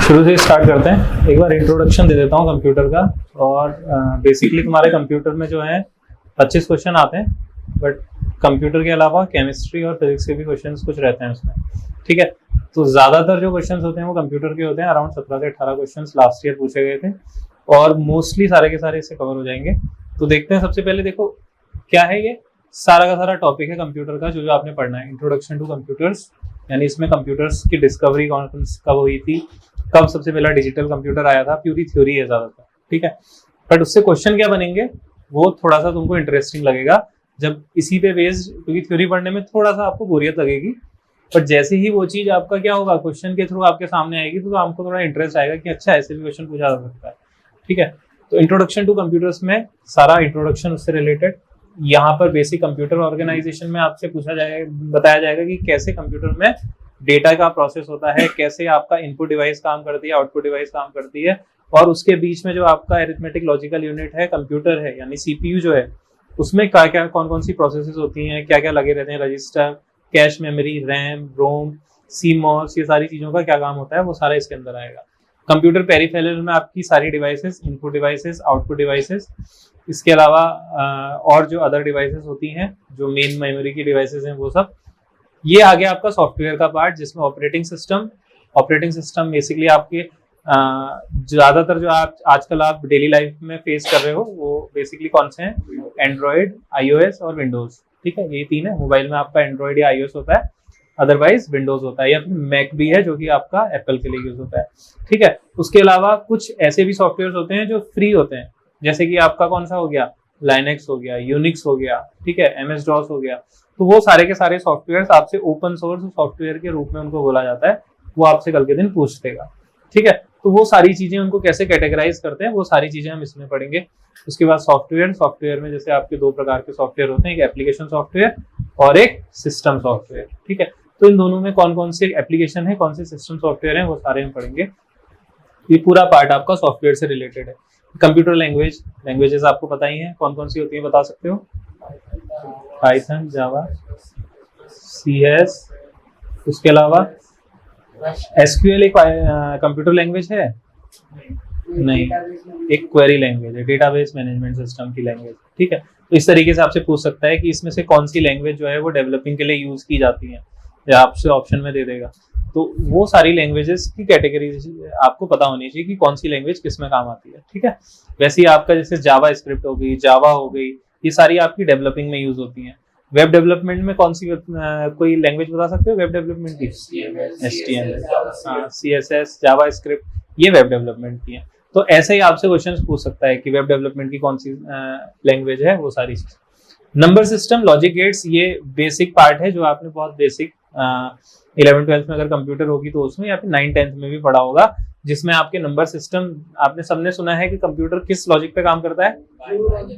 शुरू से स्टार्ट करते हैं। एक बार इंट्रोडक्शन दे देता हूँ कंप्यूटर का। और बेसिकली तुम्हारे कंप्यूटर में जो है 25 क्वेश्चन आते हैं, बट कंप्यूटर के अलावा केमिस्ट्री और फिजिक्स के भी क्वेश्चंस कुछ रहते हैं उसमें। ठीक है, तो ज़्यादातर जो क्वेश्चंस होते हैं वो कंप्यूटर के होते हैं। अराउंड 17 से 18 क्वेश्चंस लास्ट ईयर पूछे गए थे और मोस्टली सारे के सारे इससे कवर हो जाएंगे। तो देखते हैं, सबसे पहले देखो क्या है ये सारा का सारा टॉपिक है कंप्यूटर का जो आपने पढ़ना है। इंट्रोडक्शन टू कंप्यूटर्स, यानी इसमें कंप्यूटर्स की डिस्कवरी कब हुई थी, कब सबसे पहला डिजिटल कंप्यूटर आया था, प्यूरी थ्योरी है ज़्यादातर। ठीक है, बट उससे क्वेश्चन क्या बनेंगे वो थोड़ा सा तुमको इंटरेस्टिंग लगेगा जब इसी पे बेस्ड, क्योंकि थ्योरी पढ़ने में थोड़ा सा आपको बोरियत लगेगी, बट जैसे ही वो चीज़ आपका क्या होगा क्वेश्चन के थ्रू आपके सामने आएगी तो आपको थोड़ा इंटरेस्ट आएगा कि अच्छा ऐसे भी क्वेश्चन पूछा जा सकता है। ठीक है, तो इंट्रोडक्शन टू कंप्यूटर्स में सारा इंट्रोडक्शन उससे रिलेटेड। यहाँ पर बेसिक कंप्यूटर ऑर्गेनाइजेशन में आपसे बताया जाएगा कि कैसे कंप्यूटर में डेटा का प्रोसेस होता है, कैसे आपका इनपुट डिवाइस काम करती है, आउटपुट डिवाइस काम करती है, और उसके बीच में जो आपका एरिथमेटिक लॉजिकल यूनिट है, कंप्यूटर है यानी सीपीयू जो है, उसमें क्या क्या कौन कौन सी प्रोसेसेस होती हैं, क्या क्या लगे रहते हैं, रजिस्टर, कैश मेमोरी, रैम, रोम, सीमॉस, ये सारी चीज़ों का क्या काम होता है वो सारा इसके अंदर आएगा। कंप्यूटर पेरिफेरल में आपकी सारी devices, input devices, output devices, इसके अलावा और जो अदर डिवाइसेस होती हैं जो मेन मेमोरी की डिवाइसेस हैं वो सब। ये आ गया आपका सॉफ्टवेयर का पार्ट जिसमें ऑपरेटिंग सिस्टम बेसिकली आपके ज़्यादातर जो आप आजकल आप डेली लाइफ में फेस कर रहे हो वो बेसिकली कौन से हैं, एंड्रॉयड, iOS और विंडोज़। ठीक है, ये तीन है। मोबाइल में आपका एंड्रॉयड या iOS होता है, अदरवाइज विंडोज होता है, या फिर मैक भी है जो कि आपका एप्पल के लिए यूज होता है। ठीक है, उसके अलावा कुछ ऐसे भी सॉफ्टवेयर होते हैं जो फ्री होते हैं, जैसे कि आपका कौन सा हो गया, लाइनेक्स हो गया, यूनिक्स हो गया, ठीक है, MS DOS हो गया। तो वो सारे के सारे सॉफ्टवेयर आपसे ओपन सोर्स सॉफ्टवेयर के रूप में उनको बोला जाता है, वो आपसे कल के दिन पूछ देगा। ठीक है, तो वो सारी चीजें उनको कैसे कैटेगराइज करते हैं वो सारी चीजें हम इसमें पढ़ेंगे। उसके बाद सॉफ्टवेयर में जैसे आपके दो प्रकार के सॉफ्टवेयर होते हैं, एक एप्लीकेशन सॉफ्टवेयर और एक सिस्टम सॉफ्टवेयर। ठीक है, तो इन दोनों में कौन कौन से एप्लीकेशन है, कौन से सिस्टम सॉफ्टवेयर हैं वो सारे हम पढ़ेंगे। ये पूरा पार्ट आपका सॉफ्टवेयर से रिलेटेड है। कंप्यूटर लैंग्वेजेस आपको पता ही है कौन कौन सी होती है, बता सकते हो? पाइथन, जावा, CS, उसके अलावा SQL एक कंप्यूटर लैंग्वेज है? नहीं, एक क्वेरी लैंग्वेज है, डेटाबेस मैनेजमेंट सिस्टम की लैंग्वेज। ठीक है, तो इस तरीके से आपसे पूछ सकता है कि इसमें से कौन सी लैंग्वेज जो है वो डेवलपिंग के लिए यूज की जाती है, या आपसे ऑप्शन में दे देगा। तो वो सारी लैंग्वेजेस की कैटेगरी आपको पता होनी चाहिए कि कौन सी लैंग्वेज किस में काम आती है। ठीक है, वैसे ही आपका जैसे जावा स्क्रिप्ट हो गई, जावा हो गई, ये सारी आपकी डेवलपिंग में यूज होती हैं। वेब डेवलपमेंट में कौन सी कोई लैंग्वेज बता सकते हो वेब डेवलपमेंट की? HTML, CSS, जावा स्क्रिप्ट, ये वेब डेवलपमेंट की है। तो ऐसे ही आपसे क्वेश्चंस पूछ सकता है कि वेब डेवलपमेंट की कौन सी लैंग्वेज है, वो सारी चीज। नंबर सिस्टम, लॉजिक गेट्स, ये बेसिक पार्ट है जो आपने बहुत बेसिक 11th-12th में अगर कंप्यूटर होगी तो उसमें, या फिर 9th-10th में भी पढ़ा होगा, जिसमें आपके नंबर सिस्टम, आपने सबने सुना है कि कंप्यूटर किस लॉजिक पे काम करता है,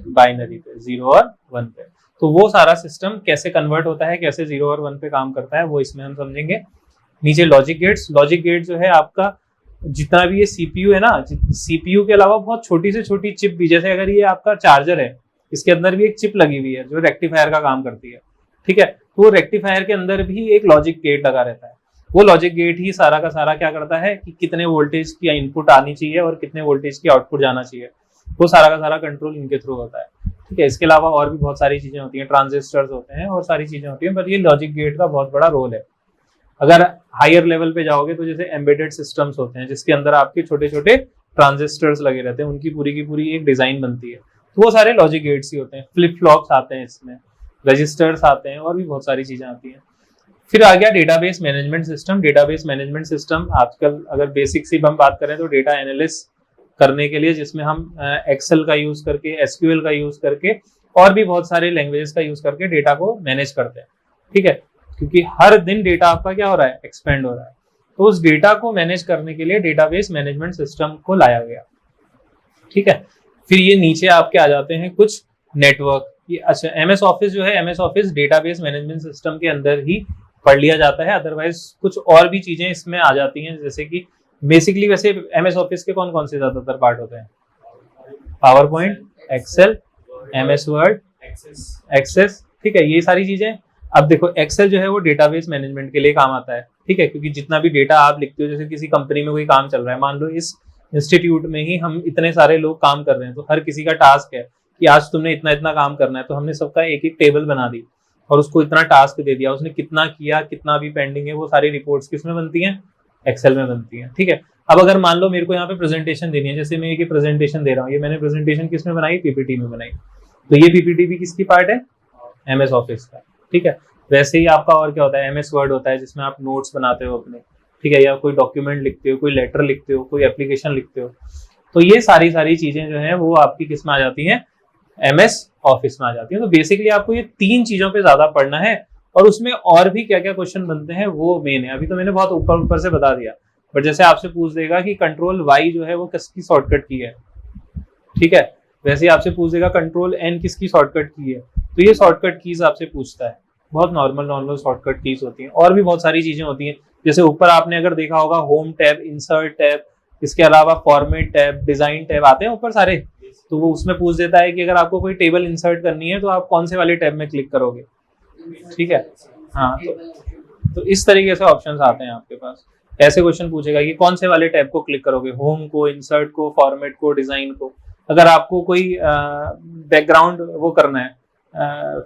बाइनरी पे, 0 और 1 पे। तो वो सारा सिस्टम कैसे कन्वर्ट होता है, कैसे 0 और 1 पे काम करता है, वो इसमें हम समझेंगे। नीचे लॉजिक गेट जो है आपका जितना भी ये सीपीयू है ना, सीपीयू के अलावा बहुत छोटी से छोटी चिप भी, जैसे अगर ये आपका चार्जर है, इसके अंदर भी एक चिप लगी हुई है जो रेक्टिफायर का काम करती है। ठीक है, तो वो रेक्टिफायर के अंदर भी एक लॉजिक गेट लगा रहता है। वो लॉजिक गेट ही सारा का सारा क्या करता है कि कितने वोल्टेज की इनपुट आनी चाहिए और कितने वोल्टेज की आउटपुट जाना चाहिए, वो सारा का सारा कंट्रोल इनके थ्रू होता है। ठीक है, इसके अलावा और भी बहुत सारी चीजें होती हैं, ट्रांजिस्टर्स होते हैं और सारी चीजें होती हैं, पर ये लॉजिक गेट का बहुत बड़ा रोल है। अगर हायर लेवल पे जाओगे तो जैसे एम्बेडेड सिस्टम्स होते हैं जिसके अंदर आपके छोटे छोटे ट्रांजिस्टर्स लगे रहते हैं, उनकी पूरी की पूरी एक डिजाइन बनती है, तो वो सारे लॉजिक गेट्स ही होते हैं। फ्लिप फ्लॉप्स आते हैं इसमें, रजिस्टर्स आते हैं और भी बहुत सारी चीजें आती हैं। फिर आ गया database management system. Database management system आजकल अगर बेसिक सी हम बात करें तो डेटा एनालिसिस करने के लिए, जिसमें हम एक्सेल का यूज करके, SQL का यूज करके और भी बहुत सारे लैंग्वेजेस का यूज करके डेटा को मैनेज करते हैं। ठीक है, क्योंकि हर दिन डेटा आपका क्या हो रहा है, एक्सपेंड हो रहा है, तो उस डेटा को मैनेज करने के लिए डेटाबेस मैनेजमेंट सिस्टम को लाया गया। ठीक है, फिर ये नीचे आपके आ जाते हैं कुछ नेटवर्क। ये अच्छा, MS ऑफिस जो है, MS office database management system के अंदर ही पढ़ लिया जाता है, अदरवाइज कुछ और भी चीजें इसमें आ जाती हैं, जैसे कि बेसिकली वैसे MS ऑफिस के कौन कौन से ज्यादातर पार्ट होते हैं? PowerPoint, Excel, MS Word, Access. ठीक है, ये सारी चीजें। अब देखो एक्सेल जो है वो डेटाबेस मैनेजमेंट के लिए काम आता है, ठीक है, क्योंकि जितना भी डेटा आप लिखते हो, जैसे किसी कंपनी में कोई काम चल रहा है, मान लो इस इंस्टीट्यूट में ही हम इतने सारे लोग काम कर रहे हैं, तो हर किसी का टास्क है कि आज तुमने इतना इतना काम करना है, तो हमने सबका एक एक टेबल बना दी और उसको इतना टास्क दे दिया, उसने कितना किया, कितना भी पेंडिंग है, वो सारी रिपोर्ट्स किसमें बनती हैं, एक्सेल में बनती हैं, ठीक है। अब अगर मान लो मेरे को यहाँ पे प्रेजेंटेशन देनी है, जैसे मैं ये प्रेजेंटेशन दे रहा हूँ, ये मैंने प्रेजेंटेशन किसमें बनाई, पीपीटी में बनाई, तो ये पीपीटी भी किसकी पार्ट है, एमएस ऑफिस का, ठीक है। वैसे ही आपका और क्या होता है, एमएस वर्ड होता है जिसमें आप नोट्स बनाते हो अपने, ठीक है, या कोई डॉक्यूमेंट लिखते हो, कोई लेटर लिखते हो, कोई एप्लीकेशन लिखते हो, तो ये सारी चीजें जो है वो आपकी किस में आ जाती हैं, एमएस ऑफिस में आ जाती है। तो बेसिकली आपको ये 3 चीजों पे ज्यादा पढ़ना है, और उसमें और भी क्या क्या क्वेश्चन बनते हैं वो मेन है। अभी तो मैंने बहुत ऊपर ऊपर से बता दिया, बट जैसे आपसे पूछ देगा कि कंट्रोल वाई जो है वो किसकी शॉर्टकट की है, ठीक है, वैसे ही आपसे पूछ देगा कंट्रोल एन किसकी शॉर्टकट की है, तो ये शॉर्टकट कीज आपसे पूछता है, बहुत नॉर्मल शॉर्टकट कीज होती हैं। और भी बहुत सारी चीजें होती हैं, जैसे ऊपर आपने अगर देखा होगा होम टैब, इंसर्ट टैब, इसके अलावा फॉर्मेट टैब, डिजाइन टैब आते हैं ऊपर सारे, तो वो उसमें पूछ देता है कि अगर आपको कोई टेबल इंसर्ट करनी है तो आप कौन से वाले टैब में क्लिक करोगे, ठीक है। हाँ, तो इस तरीके से ऑप्शंस आते हैं आपके पास। ऐसे क्वेश्चन पूछेगा कि कौन से वाले टैब को क्लिक करोगे, होम को, इंसर्ट को, फॉर्मेट को, डिजाइन को। अगर आपको कोई बैकग्राउंड वो करना है,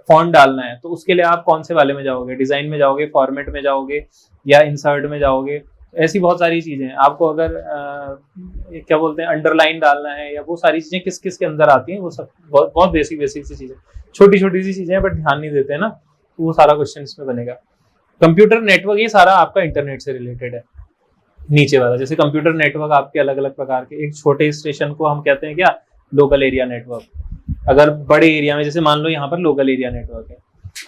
फॉन्ट डालना है, तो उसके लिए आप कौन से वाले में जाओगे, डिजाइन में जाओगे, फॉर्मेट में जाओगे, या इंसर्ट में जाओगे। ऐसी बहुत सारी चीजें हैं। आपको अगर क्या बोलते हैं अंडरलाइन डालना है, या वो सारी चीजें किस किस के अंदर आती हैं, वो सब बहुत बेसिक सी चीजें, छोटी सी चीजें हैं, बट ध्यान नहीं देते हैं ना, तो वो सारा क्वेश्चन इसमें बनेगा। कंप्यूटर नेटवर्क, ये सारा आपका इंटरनेट से रिलेटेड है, नीचे वाला। जैसे कंप्यूटर नेटवर्क आपके अलग अलग प्रकार के, एक छोटे स्टेशन को हम कहते हैं क्या, लोकल एरिया नेटवर्क। अगर बड़े एरिया में, जैसे मान लो यहाँ पर लोकल एरिया नेटवर्क है,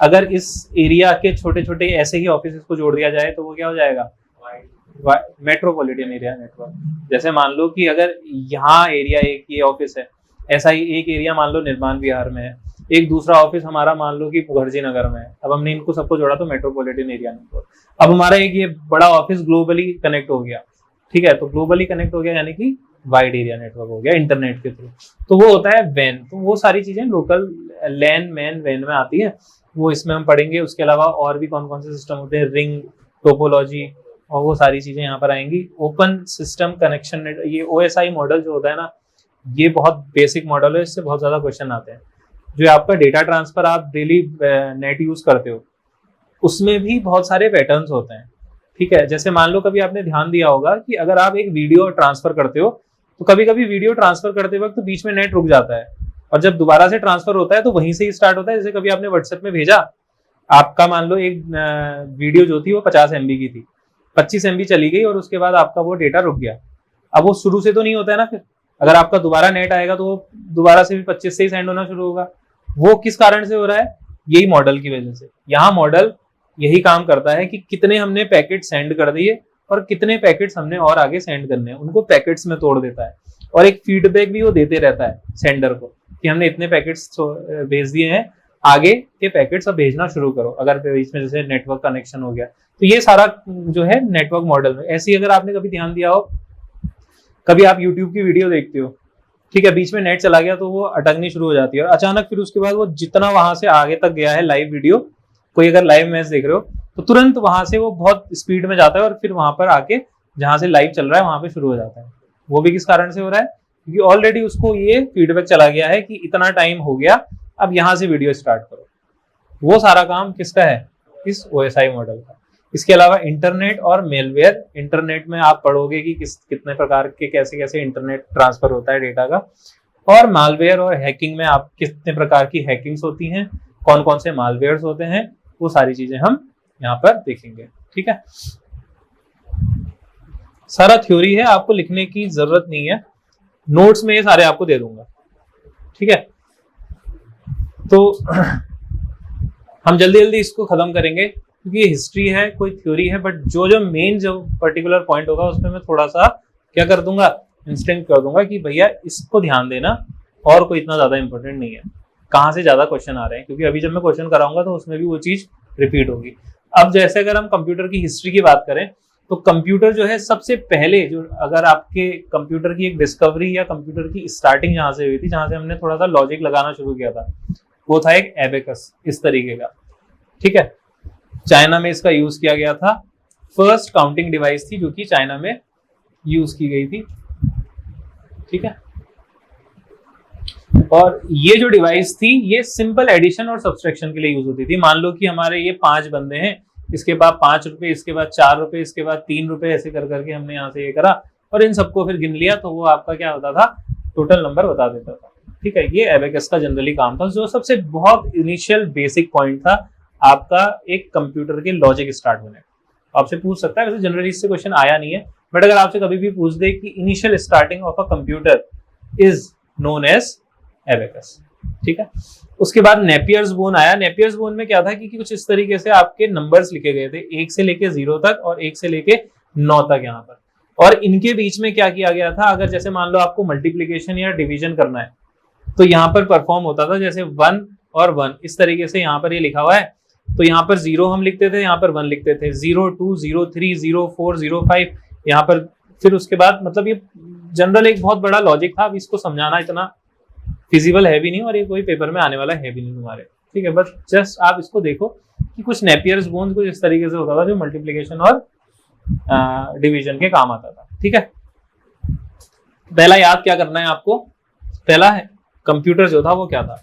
अगर इस एरिया के छोटे छोटे ऐसे ही ऑफिस को जोड़ दिया जाए तो वो क्या हो जाएगा, मेट्रोपॉलिटन एरिया नेटवर्क। जैसे मान लो कि अगर यहाँ एरिया एक ये ऑफिस है, ऐसा ही एक एरिया मान लो निर्माण विहार में है, एक दूसरा ऑफिस हमारा मान लो कि मुखर्जी नगर में है, अब हमने इनको सबको जोड़ा तो मेट्रोपॉलिटन एरिया नेटवर्क। अब हमारा एक ये बड़ा ऑफिस ग्लोबली कनेक्ट हो गया, ठीक है, तो ग्लोबली कनेक्ट हो गया यानी कि वाइड एरिया नेटवर्क हो गया इंटरनेट के थ्रू, तो वो होता है वैन। तो वो सारी चीजें लोकल लैन, मैन, वैन में आती है, वो इसमें हम पढ़ेंगे। उसके अलावा और भी कौन कौन से सिस्टम होते हैं, रिंग, टोपोलॉजी, और वो सारी चीजें यहाँ पर आएंगी। ओपन सिस्टम कनेक्शन, ये OSI मॉडल जो होता है ना, ये बहुत बेसिक मॉडल है, इससे बहुत ज्यादा क्वेश्चन आते हैं। जो आपका डेटा ट्रांसफर आप डेली नेट यूज करते हो, उसमें भी बहुत सारे पैटर्न्स होते हैं, ठीक है। जैसे मान लो कभी आपने ध्यान दिया होगा कि अगर आप एक वीडियो ट्रांसफर करते हो, तो कभी कभी वीडियो ट्रांसफर करते वक्त तो बीच में नेट रुक जाता है, और जब दोबारा से ट्रांसफर होता है तो वहीं से ही स्टार्ट होता है। जैसे कभी आपने व्हाट्सएप में भेजा, आपका मान लो एक वीडियो जो थी वो 50 MB की थी, 25 MB चली गई और उसके बाद आपका वो डेटा रुक गया। अब वो शुरू से तो नहीं होता है ना, फिर अगर आपका दोबारा नेट आएगा तो वो दोबारा से भी 25 से ही सेंड होना शुरू होगा। वो किस कारण से हो रहा है, यही मॉडल की वजह से। यहाँ मॉडल यही काम करता है कि कितने हमने पैकेट सेंड कर दिए और कितने पैकेट्स हमने और आगे सेंड करने हैं, उनको पैकेट्स में तोड़ देता है, और एक फीडबैक भी वो देते रहता है सेंडर को कि हमने इतने पैकेट्स भेज दिए हैं, आगे के पैकेट्स अब भेजना शुरू करो, अगर बीच में जैसे नेटवर्क कनेक्शन हो गया। तो ये सारा जो है नेटवर्क मॉडल में। ऐसे ही अगर आपने कभी ध्यान दिया हो, कभी आप यूट्यूब की वीडियो देखते हो, ठीक है, बीच में नेट चला गया तो वो अटकनी शुरू हो जाती है, और अचानक फिर उसके बाद वो जितना वहां से आगे तक गया है लाइव वीडियो, कोई अगर लाइव मैच देख रहे हो तो तुरंत वहां से वो बहुत स्पीड में जाता है, और फिर वहां पर आके जहां से लाइव चल रहा है वहां पे शुरू हो जाता है। वो भी किस कारण से हो रहा है, क्योंकि ऑलरेडी उसको ये फीडबैक चला गया है कि इतना टाइम हो गया, अब यहाँ से वीडियो स्टार्ट करो। वो सारा काम किसका है, इस OSI मॉडल का। इसके अलावा इंटरनेट और मेलवेयर, इंटरनेट में आप पढ़ोगे कि कितने प्रकार के कैसे कैसे इंटरनेट ट्रांसफर होता है डेटा का, और मालवेयर और हैकिंग में आप कितने प्रकार की हैकिंग्स होती हैं, कौन कौन से मालवेयर्स होते हैं, वो सारी चीजें हम यहाँ पर देखेंगे, ठीक है। सारा थ्योरी है, आपको लिखने की जरूरत नहीं है, नोट्स में ये सारे आपको दे दूंगा, ठीक है। तो हम जल्दी जल्दी इसको खत्म करेंगे, क्योंकि ये हिस्ट्री है, कोई थ्योरी है, बट जो मेन जो पर्टिकुलर पॉइंट होगा उसमें मैं थोड़ा सा क्या कर दूंगा, इंस्टेंट कर दूंगा कि भैया इसको ध्यान देना, और कोई इतना ज्यादा इंपॉर्टेंट नहीं है कहाँ से ज्यादा क्वेश्चन आ रहे हैं, क्योंकि अभी जब मैं क्वेश्चन कराऊंगा तो उसमें भी वो चीज रिपीट होगी। अब जैसे अगर हम कंप्यूटर की हिस्ट्री की बात करें, तो कंप्यूटर जो है सबसे पहले जो, अगर आपके कंप्यूटर की एक डिस्कवरी या कंप्यूटर की स्टार्टिंग जहां से हुई थी, जहां से हमने थोड़ा सा लॉजिक लगाना शुरू किया था, वो था एक एबेकस, इस तरीके का, ठीक है। चाइना में इसका यूज किया गया था, फर्स्ट काउंटिंग डिवाइस थी जो कि चाइना में यूज की गई थी। ठीक है, और ये जो डिवाइस थी ये सिंपल एडिशन और सब्सट्रैक्शन के लिए यूज होती थी। मान लो कि हमारे ये 5 बंदे हैं, इसके बाद 5 रुपए, इसके बाद 4 रुपए, इसके बाद 3 रुपए, ऐसे कर करके हमने यहाँ से ये करा और इन सबको फिर गिन लिया, तो वो आपका क्या होता था, टोटल नंबर बता देता था। ठीक है, ये एबेकस का जनरली काम था, जो सबसे बहुत इनिशियल बेसिक पॉइंट था आपका एक कंप्यूटर के लॉजिक स्टार्ट होने का। आपसे पूछ सकता है, वैसे जनरली इससे क्वेश्चन आया नहीं है, बट अगर आपसे कभी भी पूछ दे कि initial starting of a computer is known as abacus. ठीक है, उसके बाद नेपियर्स बोन आया। नेपियर्स बोन में क्या था कि कुछ इस तरीके से आपके नंबर्स लिखे गए थे, 1 से लेके 0 तक और 1 से लेके 9 तक यहाँ पर, और इनके बीच में क्या किया गया था, अगर जैसे मान लो आपको मल्टीप्लीकेशन या डिवीजन करना है तो यहाँ पर परफॉर्म होता था जैसे 1 और 1, इस तरीके से यहाँ पर ये लिखा हुआ है, तो यहाँ पर 0 हम लिखते थे, यहाँ पर 1 लिखते थे, 0 2 0 3 0 4 0 5 यहाँ पर, फिर उसके बाद मतलब ये जनरल एक बहुत बड़ा लॉजिक था। अब इसको समझाना इतना फिजिबल है भी नहीं और ये कोई पेपर में आने वाला है भी नहीं तुम्हारे। ठीक है, बस जस्ट आप इसको देखो कि कुछ नेपियर्स बोन्स कुछ इस तरीके से होता था जो मल्टीप्लिकेशन और डिवीजन के काम आता था। ठीक है, पहला याद क्या करना है आपको, पहला है कंप्यूटर जो था वो क्या था।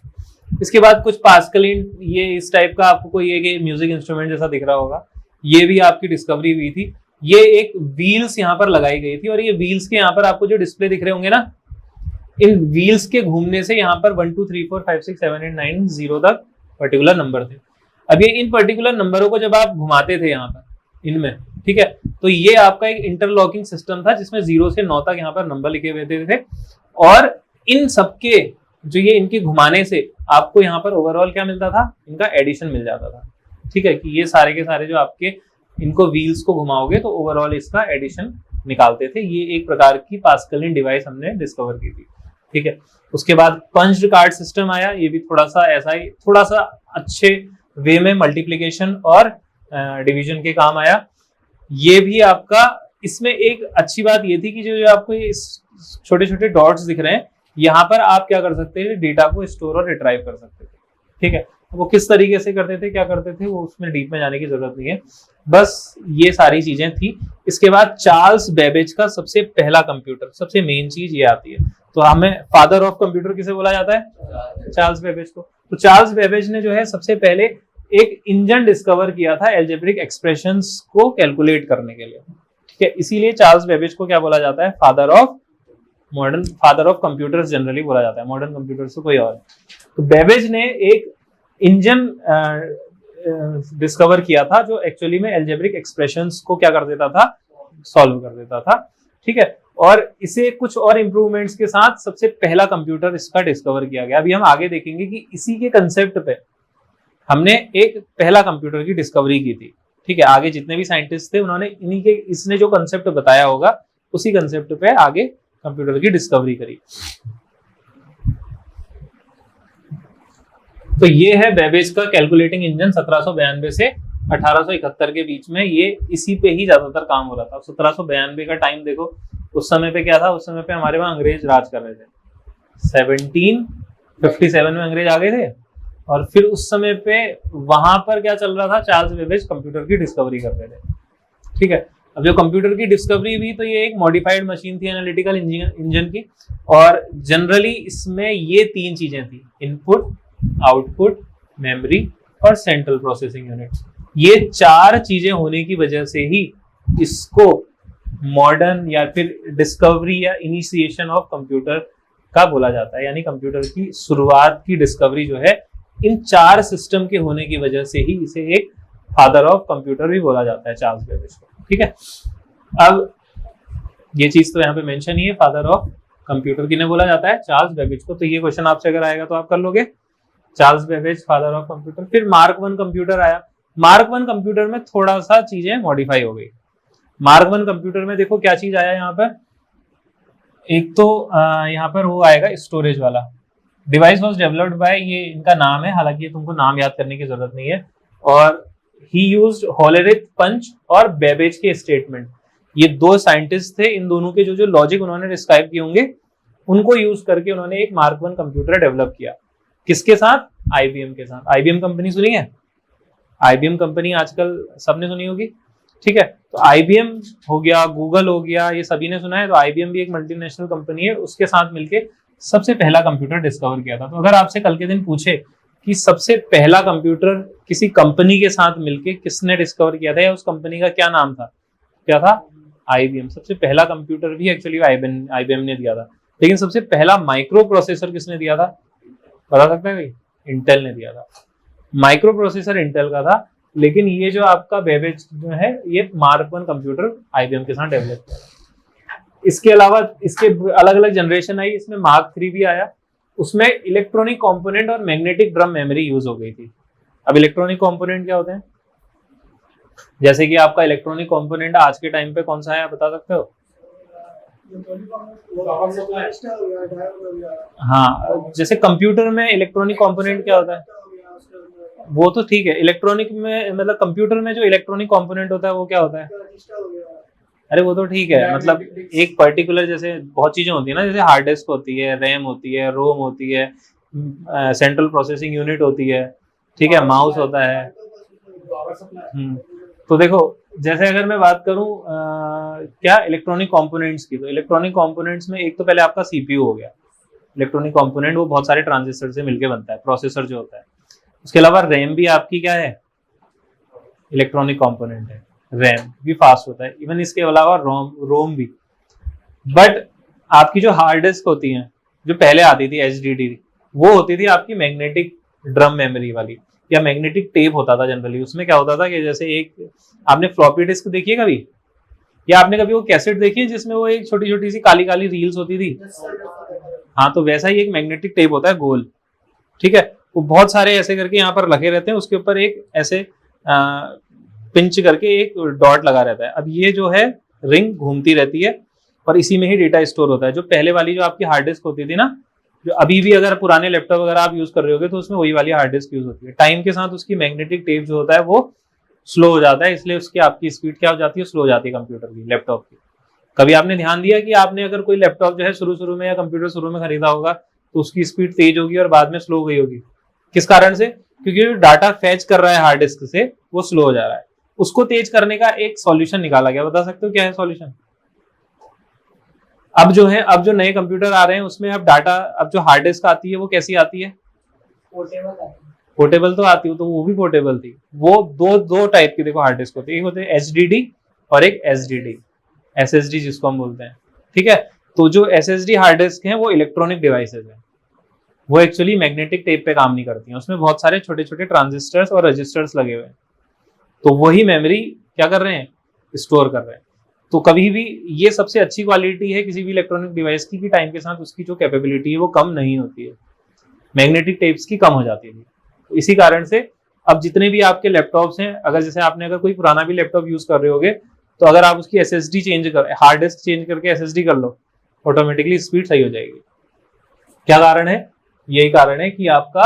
इसके बाद कुछ पास्कल, ये इस टाइप का आपको कोई एक म्यूजिक इंस्ट्रूमेंट जैसा दिख रहा होगा, ये भी आपकी डिस्कवरी हुई थी। ये एक व्हील्स यहाँ पर लगाई गई थी और ये व्हील्स के यहाँ पर आपको जो डिस्प्ले दिख रहे होंगे ना, इन व्हील्स के घूमने से यहाँ पर 1 2 3 4 5 6 7 8 9 0 तक पर्टिकुलर नंबर थे। अब ये इन पर्टिकुलर नंबरों को जब आप घुमाते थे यहाँ पर इनमें, ठीक है, तो ये आपका एक इंटरलॉकिंग सिस्टम था जिसमें 0 से 9 तक यहाँ पर नंबर लिखे हुए थे, और इन सबके जो ये इनके घुमाने से आपको यहाँ पर ओवरऑल क्या मिलता था, इनका एडिशन मिल जाता था। ठीक है, कि ये सारे के सारे जो आपके इनको व्हील्स को घुमाओगे तो ओवरऑल इसका एडिशन निकालते थे। ये एक प्रकार की पास्कलिन डिवाइस हमने डिस्कवर की थी। ठीक है, उसके बाद पंच्ड कार्ड सिस्टम आया, ये भी थोड़ा सा ऐसा ही, थोड़ा सा अच्छे वे में मल्टीप्लिकेशन और डिवीजन के काम आया। ये भी आपका, इसमें एक अच्छी बात ये थी कि जो आपको ये छोटे छोटे डॉट्स दिख रहे हैं, यहाँ पर आप क्या कर सकते थे, डेटा को स्टोर और रिट्राइव कर सकते थे। ठीक है, वो किस तरीके से करते थे, क्या करते थे, वो उसमें डीप में जाने की जरूरत नहीं है, बस ये सारी चीजें थी। इसके बाद चार्ल्स बेबेज का सबसे पहला कंप्यूटर, सबसे मेन चीज ये आती है, तो हमें फादर ऑफ कंप्यूटर किसे बोला जाता है, चार्ल्स बेबेज को। तो चार्ल्स बेबेज ने जो है सबसे पहले एक इंजन डिस्कवर किया था एल्जेब्रिक एक्सप्रेशंस को कैलकुलेट करने के लिए। ठीक है, इसीलिए चार्ल्स बेबेज को क्या बोला जाता है, फादर ऑफ कंप्यूटर्स जनरली बोला जाता है, मॉडर्न कंप्यूटर्स से कोई और। तो बेबेज ने एक इंजन डिस्कवर किया था जो एक्चुअली में एल्जेब्रिक एक्सप्रेशंस को क्या कर देता था, सॉल्व कर देता था। ठीक है, और इसे कुछ और इंप्रूवमेंट्स के साथ सबसे पहला कंप्यूटर इसका डिस्कवर किया गया। अभी हम आगे देखेंगे कि इसी के कंसेप्ट पे हमने एक पहला कंप्यूटर की डिस्कवरी की थी। ठीक है, आगे जितने भी साइंटिस्ट थे उन्होंने इन्हीं के, इसने जो कंसेप्ट बताया होगा उसी कंसेप्ट पे आगे कंप्यूटर की डिस्कवरी करी। तो ये है बेबेज का कैलकुलेटिंग इंजन 1792 से 1871 के बीच में, ये इसी पे ही ज्यादातर काम हो रहा था। 1792 का टाइम देखो, उस समय पे क्या था, उस समय पे हमारे वहां अंग्रेज राज कर रहे थे। 1757 में अंग्रेज आ गए थे, और फिर उस समय पे वहां पर क्या चल रहा था, चार्ल्स बेबेज कंप्यूटर की डिस्कवरी कर रहे थे। ठीक है, अब जो कंप्यूटर की डिस्कवरी हुई तो ये एक मॉडिफाइड मशीन थी एनालिटिकल इंजन की, और जनरली इसमें ये 3 चीजें थी, इनपुट, आउटपुट, मेमोरी और सेंट्रल प्रोसेसिंग यूनिट। ये 4 चीजें होने की वजह से ही इसको मॉडर्न या फिर डिस्कवरी या इनिशिएशन ऑफ कंप्यूटर का बोला जाता है, यानी कंप्यूटर की शुरुआत की डिस्कवरी जो है इन 4 सिस्टम के होने की वजह से ही इसे एक फादर ऑफ कंप्यूटर भी बोला जाता है, चार्ल्स बेबेज को। ठीक है, अब ये चीज तो यहाँ पे मेंशन ही है, फादर ऑफ कंप्यूटर किन्हें बोला जाता है, चार्ल्स बेबेज को। तो ये क्वेश्चन आपसे अगर आएगा तो आप कर लोगे, Charles Babbage father of computer. फिर मार्क 1 कंप्यूटर आया। मार्क 1 कंप्यूटर में थोड़ा सा चीजें मॉडिफाई हो गई। मार्क 1 कंप्यूटर में देखो क्या चीज आया यहाँ पर, एक तो यहाँ पर वो आएगा स्टोरेज वाला। डिवाइस वॉज डेवलप्ड बाय, ये इनका नाम है, हालांकि ये तुमको नाम याद करने की जरूरत नहीं है, और ही यूज्ड होलेरिथ पंच और बेबेज के स्टेटमेंट। ये 2 साइंटिस्ट थे, इन दोनों के जो लॉजिक उन्होंने डिस्क्राइब किए होंगे उनको यूज करके उन्होंने एक मार्क 1 कंप्यूटर डेवलप किया। किसके साथ, IBM के साथ। IBM कंपनी सुनी है, IBM कंपनी आजकल सबने सुनी होगी, ठीक है। तो IBM हो गया, गूगल हो गया, ये सभी ने सुना है। तो IBM भी एक मल्टीनेशनल कंपनी है, उसके साथ मिलके सबसे पहला कंप्यूटर डिस्कवर किया था। तो अगर आपसे कल के दिन पूछे कि सबसे पहला कंप्यूटर किसी कंपनी के साथ मिलके किसने डिस्कवर किया था या उस कंपनी का क्या नाम था, क्या था? IBM। सबसे पहला कंप्यूटर भी एक्चुअली IBM ने दिया था। लेकिन सबसे पहला माइक्रो प्रोसेसर किसने दिया था, बता सकते हैं भाई? इंटेल ने दिया था। माइक्रो प्रोसेसर इंटेल का था, लेकिन ये जो आपका बेबेज जो है ये मार्क 1 कंप्यूटर IBM के साथ डेवलप किया। इसके अलावा इसके अलग अलग जनरेशन आई, इसमें मार्क 3 भी आया। उसमें इलेक्ट्रॉनिक कंपोनेंट और मैग्नेटिक ड्रम मेमोरी यूज हो गई थी। अब इलेक्ट्रॉनिक कंपोनेंट क्या होते हैं? जैसे कि आपका इलेक्ट्रॉनिक कंपोनेंट आज के टाइम पे कौन सा है, आप बता सकते हो? हाँ, जैसे कंप्यूटर में इलेक्ट्रॉनिक कंपोनेंट क्या होता है? वो तो ठीक है, इलेक्ट्रॉनिक में मतलब कंप्यूटर में जो इलेक्ट्रॉनिक कंपोनेंट होता है वो क्या होता है? अरे वो तो ठीक है, मतलब एक पर्टिकुलर, जैसे बहुत चीजें होती है ना, जैसे हार्ड डिस्क होती है, रैम होती है, रोम होती है, सेंट्रल प्रोसेसिंग यूनिट होती है, ठीक है, माउस होता है। तो देखो, जैसे अगर मैं बात करूं क्या इलेक्ट्रॉनिक कंपोनेंट्स की, तो इलेक्ट्रॉनिक कंपोनेंट्स में एक तो पहले आपका CPU हो गया। इलेक्ट्रॉनिक कंपोनेंट वो बहुत सारे ट्रांजिस्टर से मिलकर बनता है, प्रोसेसर जो होता है। उसके अलावा रैम भी आपकी क्या है, इलेक्ट्रॉनिक कंपोनेंट है, रैम भी फास्ट होता है। इवन इसके अलावा रोम भी। बट आपकी जो हार्ड डिस्क होती है, जो पहले आती थी HDD, वो होती थी आपकी मैग्नेटिक ड्रम मेमोरी वाली, या मैग्नेटिक टेप होता था जनरली। उसमें क्या होता था कि जैसे एक आपने फ्लॉपी डिस्क देखी है कभी, या आपने कभी वो कैसेट देखी है जिसमें वो एक छोटी छोटी सी काली काली रील्स होती थी? हाँ, तो वैसा ही एक मैग्नेटिक टेप होता है गोल, ठीक है। वो बहुत सारे ऐसे करके यहाँ पर लगे रहते हैं, उसके ऊपर एक ऐसे पिंच करके एक डॉट लगा रहता है। अब ये जो है रिंग घूमती रहती है और इसी में ही डेटा स्टोर होता है। जो पहले वाली जो आपकी हार्ड डिस्क होती थी ना, जो अभी भी अगर पुराने लैपटॉप वगैरह आप यूज कर रहे होगे तो उसमें वही वाली हार्ड डिस्क यूज होती है। टाइम के साथ उसकी मैग्नेटिक टेप जो होता है वो स्लो हो जाता है, इसलिए उसकी आपकी स्पीड क्या हो जाती है, स्लो हो जाती है कंप्यूटर की, लैपटॉप की। कभी आपने ध्यान दिया कि आपने अगर कोई लैपटॉप जो है शुरू में या कंप्यूटर शुरू में खरीदा होगा तो उसकी स्पीड तेज होगी और बाद में स्लो हो गई होगी? किस कारण से? क्योंकि जो डाटा फैच कर रहा है हार्ड डिस्क से वो स्लो हो जा रहा है। उसको तेज करने का एक सॉल्यूशन निकाला गया, बता सकते हो क्या है सॉल्यूशन? अब जो नए कंप्यूटर आ रहे हैं उसमें अब डाटा, अब जो हार्ड डिस्क आती है वो कैसी आती है? पोर्टेबल तो आती है, तो वो भी पोर्टेबल थी। वो दो टाइप की देखो हार्ड डिस्क होती है, एक होते हैं HDD और एक SSD, SSD जिसको हम बोलते हैं, ठीक है। तो जो SSD हार्ड डिस्क है वो इलेक्ट्रॉनिक डिवाइसेज है, वो एक्चुअली मैग्नेटिक टेप पे काम नहीं करती हैं। उसमें बहुत सारे छोटे छोटे ट्रांजिस्टर्स और रजिस्टर्स लगे हुए हैं, तो वही मेमोरी क्या कर रहे हैं, स्टोर कर रहे हैं। तो कभी भी ये सबसे अच्छी क्वालिटी है किसी भी इलेक्ट्रॉनिक डिवाइस की, टाइम के साथ उसकी जो कैपेबिलिटी है वो कम नहीं होती है, मैग्नेटिक टेप्स की कम हो जाती है। तो इसी कारण से अब जितने भी आपके लैपटॉप्स हैं, अगर जैसे आपने अगर कोई पुराना भी लैपटॉप यूज कर रहे होगे, तो अगर आप उसकी SSD चेंज कर, हार्ड डिस्क चेंज करके SSD कर लो, ऑटोमेटिकली स्पीड सही हो जाएगी। क्या कारण है? यही कारण है कि आपका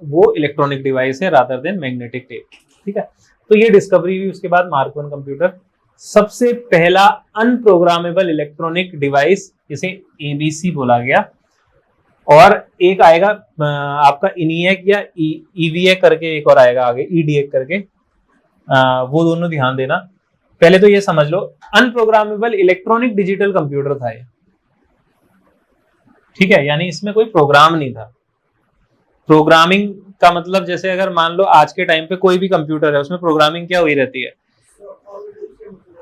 वो इलेक्ट्रॉनिक डिवाइस है रादर देन मैग्नेटिक टेप, ठीक है। तो ये डिस्कवरी हुई। उसके बाद मार्क 1 कंप्यूटर, सबसे पहला अनप्रोग्रामेबल इलेक्ट्रॉनिक डिवाइस, जिसे ABC बोला गया। और एक आएगा आपका इनिएक या EVAC करके, एक और आएगा आगे EDAC करके, वो दोनों ध्यान देना। पहले तो ये समझ लो, अनप्रोग्रामेबल इलेक्ट्रॉनिक डिजिटल कंप्यूटर था ये, ठीक है, यानी इसमें कोई प्रोग्राम नहीं था। प्रोग्रामिंग का मतलब, जैसे अगर मान लो आज के टाइम पे कोई भी कंप्यूटर है, उसमें प्रोग्रामिंग क्या हुई रहती है?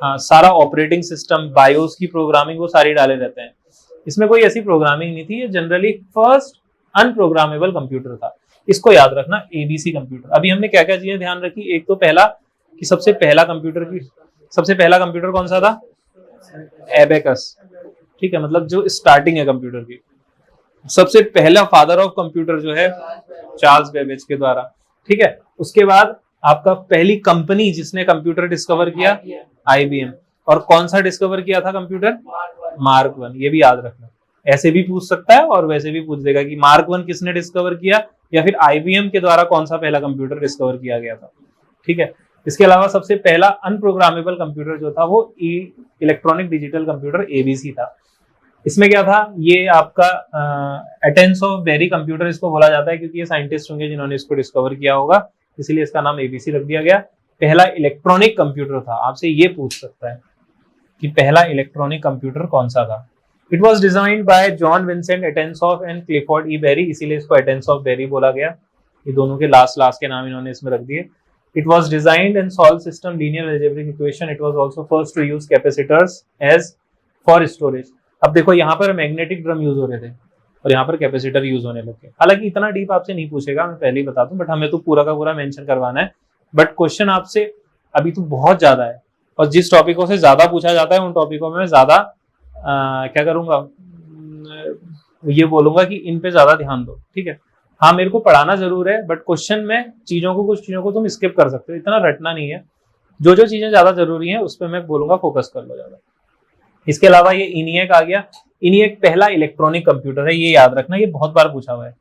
हाँ, सारा ऑपरेटिंग सिस्टम, बायोस की प्रोग्रामिंग वो सारी डाले रहते हैं। इसमें कोई ऐसी प्रोग्रामिंग नहीं थी, ये जनरली फर्स्ट अनप्रोग्रामेबल कंप्यूटर था। इसको याद रखना, ABC कंप्यूटर। अभी हमने क्या क्या चीजें ध्यान रखी, एक तो पहला कि सबसे पहला कंप्यूटर कौन सा था? एबेकस, ठीक है, मतलब जो स्टार्टिंग है कंप्यूटर की। सबसे पहला फादर ऑफ कंप्यूटर जो है चार्ल्स बेबेज के द्वारा, ठीक है। उसके बाद आपका पहली कंपनी जिसने कंप्यूटर डिस्कवर किया, IBM। और कौन सा डिस्कवर किया था कंप्यूटर? मार्क 1। ये भी याद रखना, ऐसे भी पूछ सकता है और वैसे भी पूछ देगा कि मार्क 1 किसने डिस्कवर किया, या फिर IBM के द्वारा कौन सा पहला कंप्यूटर डिस्कवर किया गया था, ठीक है। इसके अलावा सबसे पहला अनप्रोग्रामेबल कंप्यूटर जो था वो इलेक्ट्रॉनिक डिजिटल कंप्यूटर ABC था। इसमें क्या था, ये आपका एटेंस ऑफ बेरी कंप्यूटर इसको बोला जाता है, क्योंकि ये साइंटिस्ट होंगे जिन्होंने इसको डिस्कवर किया होगा। इसीलिए इसका नाम एबीसी रख दिया गया। पहला इलेक्ट्रॉनिक कंप्यूटर था, आपसे ये पूछ सकता है कि पहला इलेक्ट्रॉनिक कंप्यूटर कौन सा था। It was designed by John Vincent Atanasoff and Clifford E Berry, इसीलिए इसको एटेंसॉफ बेरी बोला गया। ये दोनों के लास्ट के नाम इन्होंने इसमें रख दिए। It was designed and solved system linear algebraic equation. It was also first to use capacitors as for storage. अब देखो यहाँ पर मैग्नेटिक ड्रम यूज हो रहे थे और यहाँ पर कैपेसिटर यूज होने लगे। हालांकि इतना डीप आपसे नहीं पूछेगा, मैं पहले ही बता दूं, बट हमें तो पूरा का पूरा मेंशन करवाना है। बट क्वेश्चन आपसे अभी तो बहुत ज्यादा है और जिस टॉपिकों से ज्यादा पूछा जाता है उन टॉपिकों में ज्यादा क्या करूंगा, ये बोलूंगा कि इन पे ज्यादा ध्यान दो, ठीक है। हाँ मेरे को पढ़ाना जरूर है, बट क्वेश्चन में कुछ चीजों को तुम स्किप कर सकते हो, इतना रटना नहीं है। जो चीजें ज्यादा जरूरी हैं उस पर मैं बोलूंगा फोकस कर लो ज्यादा। इसके अलावा ये इनिएक आ गया। इनिएक पहला इलेक्ट्रॉनिक कंप्यूटर है, ये याद रखना, ये बहुत बार पूछा हुआ है।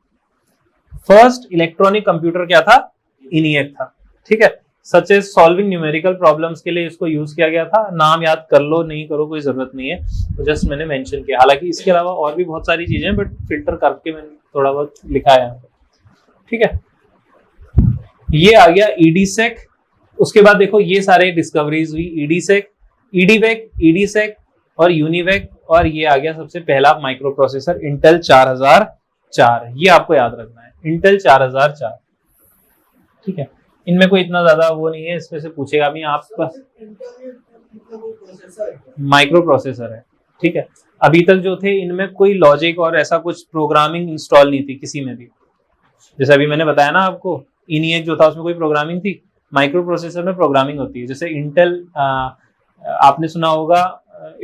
फर्स्ट इलेक्ट्रॉनिक कंप्यूटर क्या था? इनिएक था, ठीक है। Such as solving numerical problems के लिए इसको यूज किया गया था। नाम याद कर लो, नहीं करो कोई जरूरत नहीं है, तो जस्ट मैंने मेंशन किया। हालांकि इसके अलावा और भी बहुत सारी चीजें, बट फिल्टर करके मैंने थोड़ा बहुत लिखा है, ठीक है। ये आ गया ईडीसेक। उसके बाद देखो ये सारे डिस्कवरीज हुई, ईडीसेक, ईडीवेक, ईडीसेक और यूनिवेक, और ये आ गया सबसे पहला माइक्रो प्रोसेसर इंटेल 4004। ये आपको याद रखना है, इंटेल 4004, ठीक है। इनमें कोई इतना ज्यादा वो नहीं है, इसमें से पूछेगा भी आपका माइक्रो प्रोसेसर है, ठीक है। अभी तक जो थे इनमें कोई लॉजिक और ऐसा कुछ प्रोग्रामिंग इंस्टॉल नहीं थी किसी में भी। जैसे अभी मैंने बताया ना आपको, इनिएक जो था उसमें कोई प्रोग्रामिंग थी, माइक्रो प्रोसेसर में प्रोग्रामिंग होती है। जैसे इंटेल आपने सुना होगा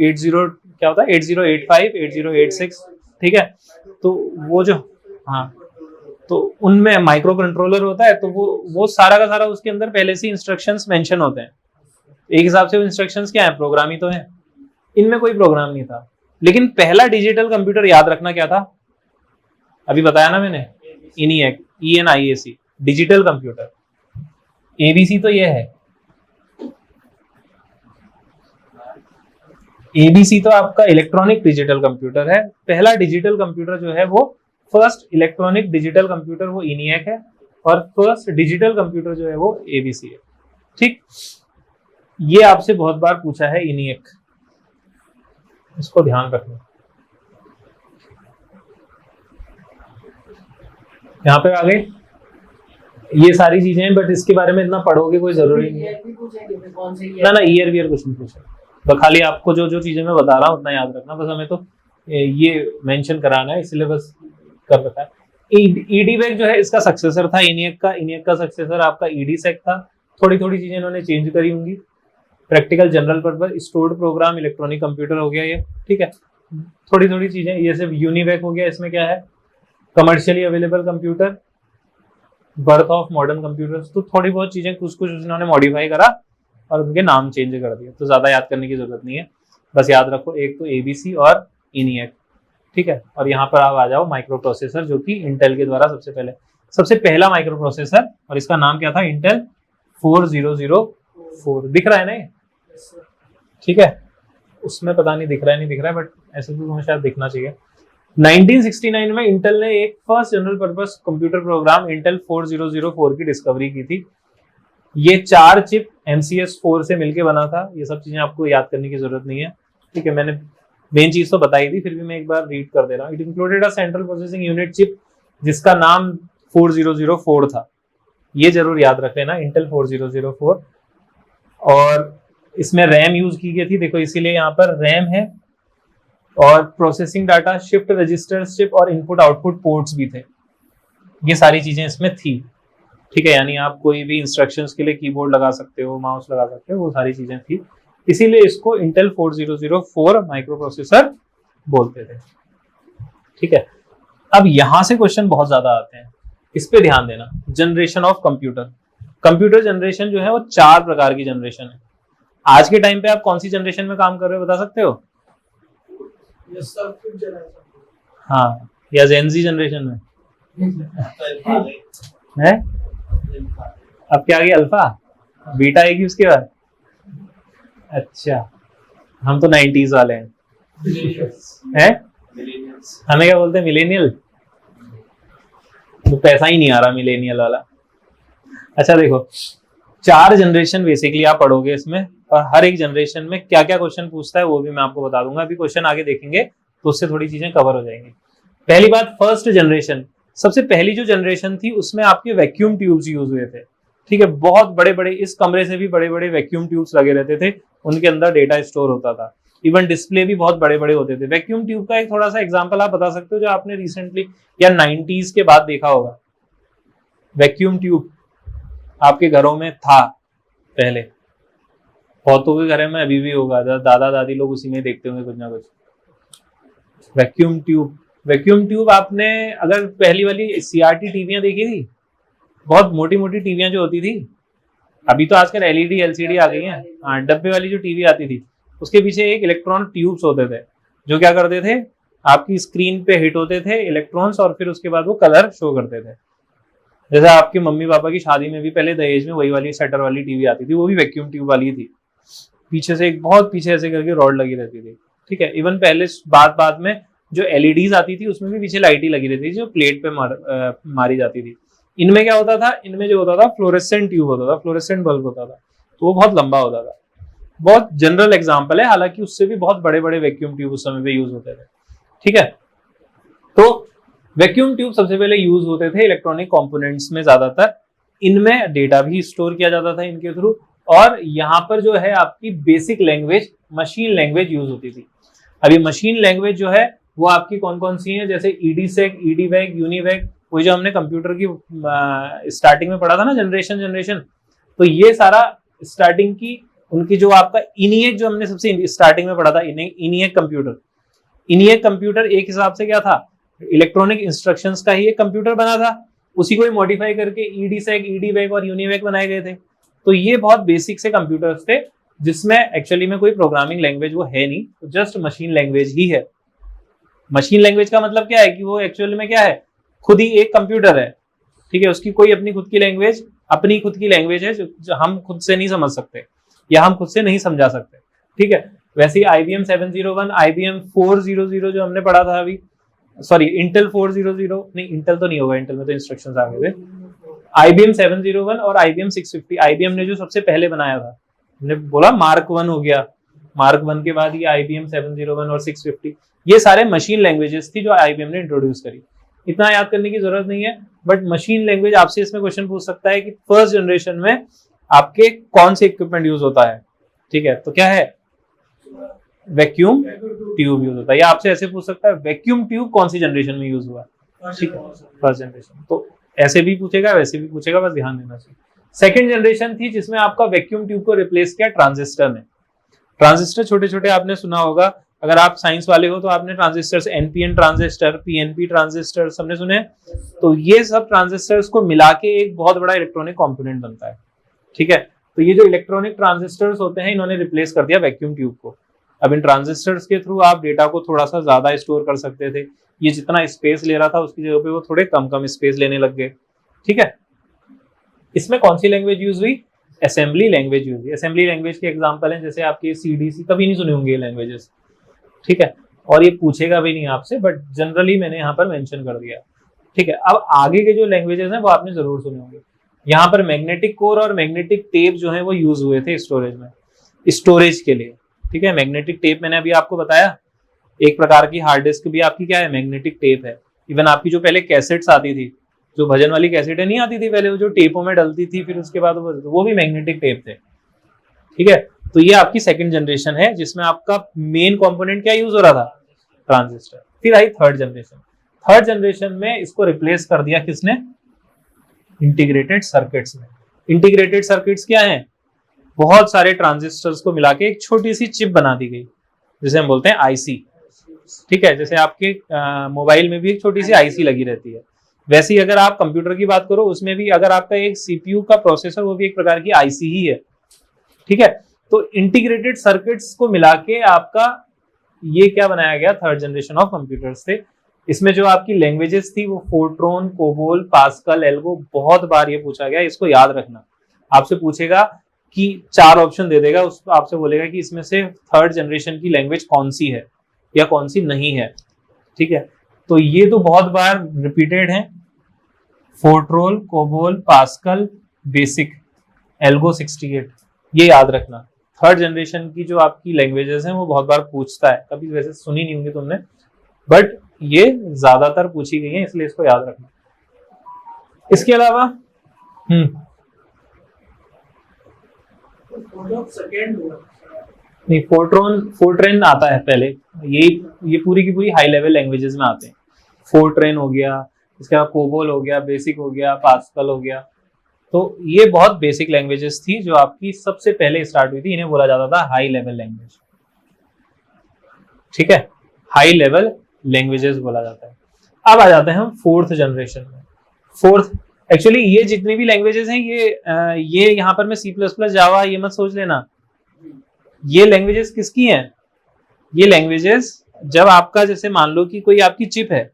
80 क्या होता है, 8085, 8086, ठीक है। तो वो जो, हाँ, तो उनमें माइक्रो कंट्रोलर होता है, तो वो सारा का सारा उसके अंदर पहले से इंस्ट्रक्शंस मेंशन होते हैं। एक हिसाब से वो इंस्ट्रक्शंस क्या है, प्रोग्राम ही तो है। इनमें कोई प्रोग्राम नहीं था। लेकिन पहला डिजिटल कंप्यूटर याद रखना क्या था, अभी बताया ना मैंने, ENIAC, ENIAC, digital computer. ABC तो ये है, एबीसी तो आपका इलेक्ट्रॉनिक डिजिटल कंप्यूटर है। पहला डिजिटल कंप्यूटर जो है वो फर्स्ट इलेक्ट्रॉनिक डिजिटल कंप्यूटर वो इनिएक है, और फर्स्ट डिजिटल कंप्यूटर जो है वो एबीसी है, ठीक। ये आपसे बहुत बार पूछा है इनिएक, इसको ध्यान रखना। यहाँ पे आ गए ये सारी चीजें हैं, बट इसके बारे में इतना पढ़ोगे कोई जरूरी नहीं है। ना ईयर वियर कुछ नहीं पूछा, तो खाली आपको जो चीजें मैं बता रहा हूँ उतना याद रखना बस। हमें तो ये मेंशन कराना है, इसलिए बस कर रखा है। ईडीवेक जो है इसका सक्सेसर था इनिएक का। इनिएक का सक्सेसर आपका ईडीसेक था। थोड़ी चीजें इन्होंने चेंज करी होंगी। Practical general purpose stored program electronic computer हो गया ये, ठीक है। थोड़ी चीजें, ये सिर्फ यूनिवेक हो गया। इसमें क्या है, commercially available computer, birth of modern computers. तो थोड़ी बहुत चीजें कुछ उन्होंने मॉडिफाई करा और उनके नाम चेंज कर दिए, तो ज्यादा याद करने की जरूरत नहीं है। बस याद रखो एक तो एबीसी और इनिएक, ठीक है। और यहाँ पर आप आ जाओ माइक्रो प्रोसेसर, जो कि इंटेल के द्वारा सबसे पहला माइक्रो प्रोसेसर, और इसका नाम क्या था, इंटेल 4004। दिख रहा है ना ये, ठीक है। उसमें पता नहीं दिख रहा है, बट ऐसे तो तुम्हें शायद दिखना चाहिए। 1969 में इंटेल ने एक first general purpose computer program Intel 4004 की डिस्कवरी की थी। ये 4 चिप MCS4 से मिलके बना था। ये सब चीजें आपको याद करने की जरूरत नहीं है, ठीक है। मैंने मेन चीज तो बताई थी, फिर भी मैं एक बार रीड कर दे रहा हूँ। It included a central processing unit chip जिसका नाम 4004 था। ये जरूर याद रख लेना, इंटेल 4004। और इसमें रैम यूज की गई थी, देखो इसीलिए यहाँ पर रैम है। और processing data, shift register chip और इनपुट आउटपुट पोर्ट्स भी थे। ये सारी चीजें इसमें थी, ठीक है। यानी आप कोई भी इंस्ट्रक्शंस के लिए कीबोर्ड लगा सकते हो, माउस लगा सकते हो, वो सारी चीजें थी। इसीलिए इसको इंटेल 4004 माइक्रो प्रोसेसर बोलते थे, ठीक है। अब यहां से क्वेश्चन बहुत ज्यादा आते हैं, इस पे ध्यान देना। जनरेशन ऑफ कंप्यूटर जनरेशन जो है वो 4 प्रकार की जनरेशन है। आज के टाइम पे आप कौन सी जनरेशन में काम कर रहे हो बता सकते हो? हाँ, या जेनजी जनरेशन में है। अब क्या आ गया, अल्फा, बीटा आएगी उसके बाद। अच्छा, हम तो 90s वाले हैं, हमें क्या बोलते हैं, मिलेनियल। तो पैसा ही नहीं आ रहा मिलेनियल वाला। अच्छा देखो, 4 जनरेशन बेसिकली आप पढ़ोगे इसमें, और हर एक जनरेशन में क्या क्या क्वेश्चन पूछता है वो भी मैं आपको बता दूंगा। अभी क्वेश्चन आगे देखेंगे तो उससे थोड़ी चीजें कवर हो जाएंगी। पहली बात, फर्स्ट जनरेशन, सबसे पहली जो जनरेशन थी उसमें आपके वैक्यूम ट्यूब्स यूज हुए थे। ठीक है, बहुत बड़े बड़े, इस कमरे से भी बड़े बड़े वैक्यूम ट्यूब्स लगे रहते थे, उनके अंदर डेटा स्टोर होता था। इवन डिस्प्ले भी बहुत बड़े बड़े होते थे। वैक्यूम ट्यूब का एक थोड़ा सा एग्जांपल आप बता सकते हो जो आपने रिसेंटली या 90s के बाद देखा होगा? वैक्यूम ट्यूब आपके घरों में था पहले, बहुतों के घर में अभी भी होगा, दादा दादी लोग उसी में देखते होंगे कुछ ना कुछ। वैक्यूम ट्यूब, वैक्यूम ट्यूब आपने अगर पहली वाली CRT टीवियां देखी थी, बहुत मोटी मोटी टीवियां जो होती थी, अभी तो आजकल LED LCD आ गई हैं। हाँ, डब्बे वाली जो टीवी आती थी उसके पीछे एक इलेक्ट्रॉनिक ट्यूब्स होते थे जो क्या करते थे, आपकी स्क्रीन पे हिट होते थे इलेक्ट्रॉन्स, और फिर उसके बाद वो कलर शो करते थे। जैसे आपके मम्मी पापा की शादी में भी पहले दहेज में वही वाली शटर वाली टीवी आती थी, वो भी वैक्यूम ट्यूब वाली थी, पीछे से एक बहुत पीछे ऐसे करके रॉड लगी रहती थी। ठीक है, इवन पहले बाद में जो LEDs आती थी उसमें भी पीछे लाइट ही लगी रहती थी जो प्लेट पे मारी जाती थी। इनमें क्या होता था, इनमें जो होता था फ्लोरेसेंट ट्यूब होता था, फ्लोरेसेंट बल्ब होता था, तो वो बहुत लंबा होता था। बहुत जनरल एग्जाम्पल है, हालांकि उससे भी बहुत बड़े बड़े वैक्यूम ट्यूब उस समय पे यूज होते थे। ठीक है, तो वैक्यूम ट्यूब सबसे पहले यूज होते थे इलेक्ट्रॉनिक कंपोनेंट्स में ज्यादातर, इनमें डेटा भी स्टोर किया जाता था इनके थ्रू, और यहाँ पर जो है आपकी basic language machine language use होती थी। अभी मशीन लैंग्वेज जो है वो आपकी कौन कौन सी है, जैसे EDSEC, EDVEC, UNIVAC, वो जो हमने कंप्यूटर की स्टार्टिंग में पढ़ा था ना, जनरेशन, तो ये सारा स्टार्टिंग की उनकी जो आपका ENIAC जो हमने सबसे स्टार्टिंग में पढ़ा था, ENIAC कंप्यूटर एक हिसाब से क्या था, इलेक्ट्रॉनिक इंस्ट्रक्शंस का ही एक कंप्यूटर बना था, उसी को ही मॉडिफाई करके EDSEC, EDVEC और UNIVAC बनाए गए थे। तो ये बहुत बेसिक से कंप्यूटर्स थे जिसमें एक्चुअली में कोई प्रोग्रामिंग लैंग्वेज वो है नहीं, तो जस्ट मशीन लैंग्वेज ही है। मशीन लैंग्वेज का मतलब क्या है कि वो एक्चुअली में क्या है, खुद ही एक कंप्यूटर है। ठीक है, उसकी कोई अपनी खुद की लैंग्वेज है जो हम खुद से नहीं समझ सकते या हम खुद से नहीं समझा सकते। ठीक है, वैसे ही IBM 701, IBM 400 जो हमने पढ़ा था अभी, सॉरी इंटेल 400, नहीं इंटेल तो नहीं होगा, इंटेल में तो इंस्ट्रक्शंस आ गए थे। IBM 701 और IBM 650, IBM ने जो सबसे पहले बनाया था, हमने बोला मार्क 1 हो गया, मार्क 1 के बाद ये IBM 701 और 650, ये सारे मशीन लैंग्वेजेस थी जो IBM ने इंट्रोड्यूस करी। इतना याद करने की जरूरत नहीं है, बट मशीन लैंग्वेज आपसे इसमें क्वेश्चन पूछ सकता है कि फर्स्ट जनरेशन में आपके कौन से इक्विपमेंट यूज होता है। ठीक है, तो क्या है, वैक्यूम ट्यूब यूज होता है, या आपसे ऐसे पूछ सकता है वैक्यूम ट्यूब कौन सी जनरेशन में यूज हुआ। ठीक है, फर्स्ट जनरेशन, तो ऐसे भी पूछेगा वैसे भी पूछेगा, बस ध्यान देना चाहिए। सेकेंड जनरेशन थी जिसमें आपका वैक्यूम ट्यूब को रिप्लेस किया ट्रांजिस्टर ने। ट्रांजिस्टर छोटे छोटे आपने सुना होगा, अगर आप साइंस वाले हो तो आपने transistors, NPN transistor, PNP transistor सबने सुने। तो ये सब ट्रांजिस्टर्स को मिला के एक बहुत बड़ा इलेक्ट्रॉनिक कंपोनेंट बनता है। ठीक है, तो ये जो इलेक्ट्रॉनिक ट्रांजिस्टर्स होते हैं इन्होंने रिप्लेस कर दिया वैक्यूम ट्यूब को। अब इन ट्रांजिस्टर्स के थ्रू आप डेटा को थोड़ा सा ज्यादा स्टोर कर सकते थे, ये जितना स्पेस ले रहा था उसकी जगह पे वो थोड़े कम स्पेस लेने लग गए। ठीक है, इसमें कौन सी लैंग्वेज यूज हुई, असेंबली लैंग्वेज यूज हुई। असेंबली लैंग्वेज के एग्जांपल हैं जैसे आपके CDC, कभी नहीं सुने होंगे ये लैंग्वेजेस। ठीक है, और ये पूछेगा भी नहीं आपसे, बट जनरली मैंने यहाँ पर मेंशन कर दिया। ठीक है, अब आगे के जो लैंग्वेजेस हैं वो आपने जरूर सुने होंगे। यहाँ पर मैग्नेटिक कोर और मैग्नेटिक टेप जो है वो यूज हुए थे स्टोरेज के लिए। ठीक है, मैग्नेटिक टेप मैंने अभी आपको बताया, एक प्रकार की हार्ड डिस्क भी आपकी क्या है, मैग्नेटिक टेप है। इवन आपकी जो पहले कैसेट्स आती थी, जो भजन वाली कैसेटें नहीं आती थी पहले, वो जो टेपों में डलती थी, फिर उसके बाद वो भी मैग्नेटिक टेप थे। ठीक है, तो ये आपकी सेकंड जनरेशन है जिसमें आपका मेन कंपोनेंट क्या यूज हो रहा था, ट्रांजिस्टर। फिर आई थर्ड जनरेशन। थर्ड जनरेशन में इसको रिप्लेस कर दिया किसने, इंटीग्रेटेड सर्किट्स में। इंटीग्रेटेड सर्किट्स क्या है, बहुत सारे ट्रांजिस्टर्स को मिला के एक छोटी सी चिप बना दी गई, जिसे हम बोलते हैं IC। ठीक है, जैसे आपके मोबाइल में भी एक छोटी सी IC लगी रहती है, वैसे ही अगर आप कंप्यूटर की बात करो उसमें भी अगर आपका एक CPU का प्रोसेसर, वो भी एक प्रकार की IC ही है। ठीक है, तो इंटीग्रेटेड सर्किट्स को मिला के आपका ये क्या बनाया गया, थर्ड जनरेशन ऑफ कंप्यूटर्स थे। इसमें जो आपकी लैंग्वेजेस थी वो फोर्ट्रॉन, कोबोल, पास्कल, एल्गो, बहुत बार ये पूछा गया, इसको याद रखना। आपसे पूछेगा कि 4 ऑप्शन दे देगा, उस आपसे बोलेगा कि इसमें से थर्ड जनरेशन की लैंग्वेज कौन सी है या कौन सी नहीं है। ठीक है, तो ये तो बहुत बार रिपीटेड है, Fortran, COBOL, pascal, basic, algo 68, ये याद रखना। थर्ड जनरेशन की जो आपकी लैंग्वेजेस हैं वो बहुत बार पूछता है, कभी वैसे सुनी नहीं होंगी तुमने, बट ये ज्यादातर पूछी गई है, इसलिए इसको याद रखना। इसके अलावा नहीं, फोर्ट्रेन आता है पहले, ये पूरी की पूरी हाई लेवल लैंग्वेजेस में आते हैं। फोर्ट्रेन हो गया, इसके बाद कोबोल हो गया, बेसिक हो गया, पास्कल हो गया। तो ये बहुत बेसिक लैंग्वेजेस थी जो आपकी सबसे पहले स्टार्ट हुई थी, इन्हें बोला जाता था हाई लेवल लैंग्वेज। ठीक है, हाई लेवल लैंग्वेजेस बोला जाता है। अब आ जाते हैं हम फोर्थ जनरेशन में। फोर्थ, एक्चुअली ये जितनी भी लैंग्वेजेस हैं ये यहाँ पर मैं C++, जावा ये मत सोच लेना, ये लैंग्वेजेस किसकी हैं? ये लैंग्वेजेस जब आपका जैसे मान लो कि कोई आपकी चिप है,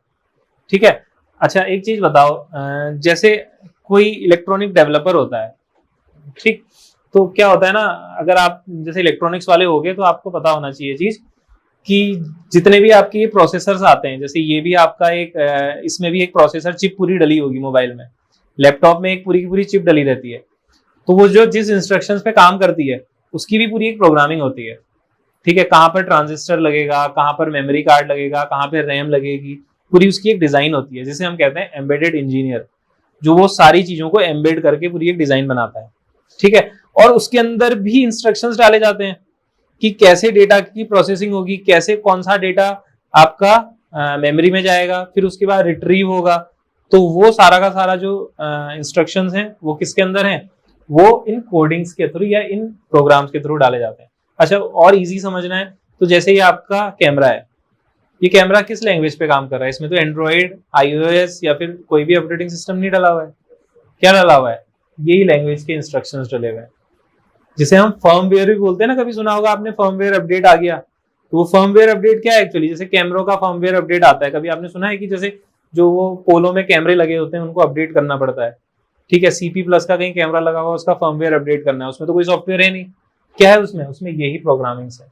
ठीक है। अच्छा एक चीज बताओ, जैसे कोई इलेक्ट्रॉनिक डेवलपर होता है, ठीक, तो क्या होता है ना, अगर आप जैसे इलेक्ट्रॉनिक्स वाले हो गए तो आपको पता होना चाहिए चीज कि जितने भी आपके ये प्रोसेसर्स आते हैं, जैसे ये भी आपका एक इसमें भी एक प्रोसेसर चिप पूरी डली होगी, मोबाइल में, लैपटॉप में एक पूरी की पूरी चिप डली रहती है। तो वो जो जिस इंस्ट्रक्शंस पे काम करती है उसकी भी पूरी एक प्रोग्रामिंग होती है, ठीक है। कहाँ पर ट्रांजिस्टर लगेगा, कहाँ पर मेमोरी कार्ड लगेगा, कहाँ पर रैम लगेगी, पूरी उसकी एक डिजाइन होती है, जिसे हम कहते हैं एम्बेडेड इंजीनियर, जो वो सारी चीजों को एम्बेड करके पूरी एक डिजाइन बनाता है, ठीक है। और उसके अंदर भी इंस्ट्रक्शंस डाले जाते हैं कि कैसे डेटा की प्रोसेसिंग होगी, कैसे कौन सा डेटा आपका मेमोरी में जाएगा, फिर उसके बाद रिट्रीव होगा। तो वो सारा का सारा जो इंस्ट्रक्शंस हैं वो किसके अंदर हैं? वो इन कोडिंग्स के थ्रू या इन प्रोग्राम्स के थ्रू डाले जाते हैं। अच्छा, और इजी समझना है तो जैसे ये आपका कैमरा है, ये कैमरा किस लैंग्वेज पे काम कर रहा है? इसमें तो एंड्रॉइड, iOS या फिर कोई भी ऑपरेटिंग सिस्टम नहीं डला हुआ है। क्या डला हुआ है? यही लैंग्वेज के इंस्ट्रक्शंस डले हुए हैं, जिसे हम फर्मवेयर भी बोलते हैं ना। कभी सुना होगा आपने, फर्मवेयर अपडेट आ गया। तो वो फर्मवेयर अपडेट क्या है एक्चुअली? जैसे कैमरों का फर्मवेयर अपडेट आता है, कभी आपने सुना है कि जैसे जो वो पोलो में कैमरे लगे होते हैं उनको अपडेट करना पड़ता है, ठीक है। CP+ का कहीं कैमरा लगा हुआ, उसका फर्मवेयर अपडेट करना है, उसमें तो कोई सॉफ्टवेयर है नहीं। क्या है उसमें? उसमें यही प्रोग्रामिंग्स है,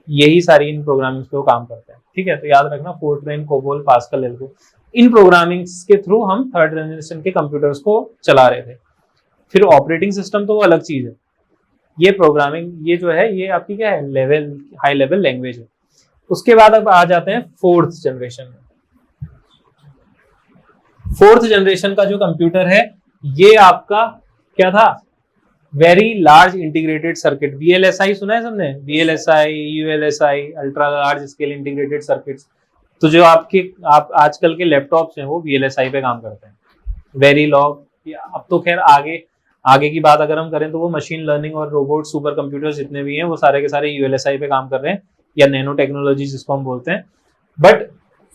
यही सारी इन प्रोग्रामिंग्स पे वो काम करते हैं, ठीक है। तो याद रखना, फोर्ट्रेन, कोबोल, पास्कल, एल्गो, इन प्रोग्रामिंग्स के थ्रू हम थर्ड जनरेशन के कंप्यूटर्स को चला रहे थे। फिर ऑपरेटिंग सिस्टम तो वो अलग चीज है, ये प्रोग्रामिंग, ये जो है ये आपकी क्या है? लेवल, हाई लेवल लैंग्वेज है। उसके बाद अब आ जाते हैं फोर्थ जनरेशन में। फोर्थ जनरेशन का जो कंप्यूटर है ये आपका क्या था? Very large integrated circuit, VLSI सुना है सबने? VLSI, ULSI, ultra large scale integrated circuits. तो जो आप आजकल के लैपटॉप्स हैं वो VLSI पे काम करते हैं, वेरी लॉग। अब तो खैर आगे की बात अगर हम करें तो वो मशीन लर्निंग और रोबोट, सुपर कंप्यूटर्स जितने भी हैं वो सारे के सारे ULSI पे काम कर रहे हैं, या नैनो टेक्नोलॉजी जिसको हम बोलते हैं। बट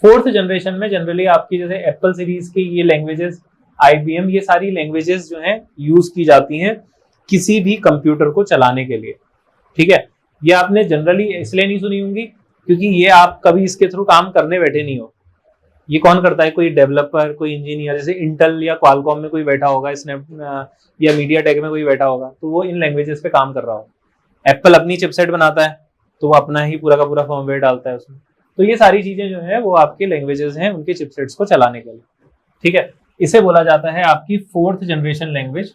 फोर्थ जनरेशन में जनरली आपकी जैसे एप्पल सीरीज की ये लैंग्वेजेस, IBM, ये सारी लैंग्वेजेस जो हैं यूज की जाती हैं किसी भी कंप्यूटर को चलाने के लिए, ठीक है। ये आपने जनरली इसलिए नहीं सुनी होंगी क्योंकि ये आप कभी इसके थ्रू काम करने बैठे नहीं हो। ये कौन करता है? कोई डेवलपर, कोई इंजीनियर, जैसे इंटेल या क्वालकॉम में कोई बैठा होगा, या मीडियाटेक में कोई बैठा होगा, तो वो इन लैंग्वेजेस पे काम कर रहा होगा। एप्पल अपनी चिपसेट बनाता है तो वो अपना ही पूरा का पूरा फर्मवेयर डालता है उसमें। तो ये सारी चीजें जो है वो आपके लैंग्वेजेस हैं उनके चिपसेट्स को चलाने के लिए, ठीक है। इसे बोला जाता है आपकी फोर्थ जनरेशन लैंग्वेज,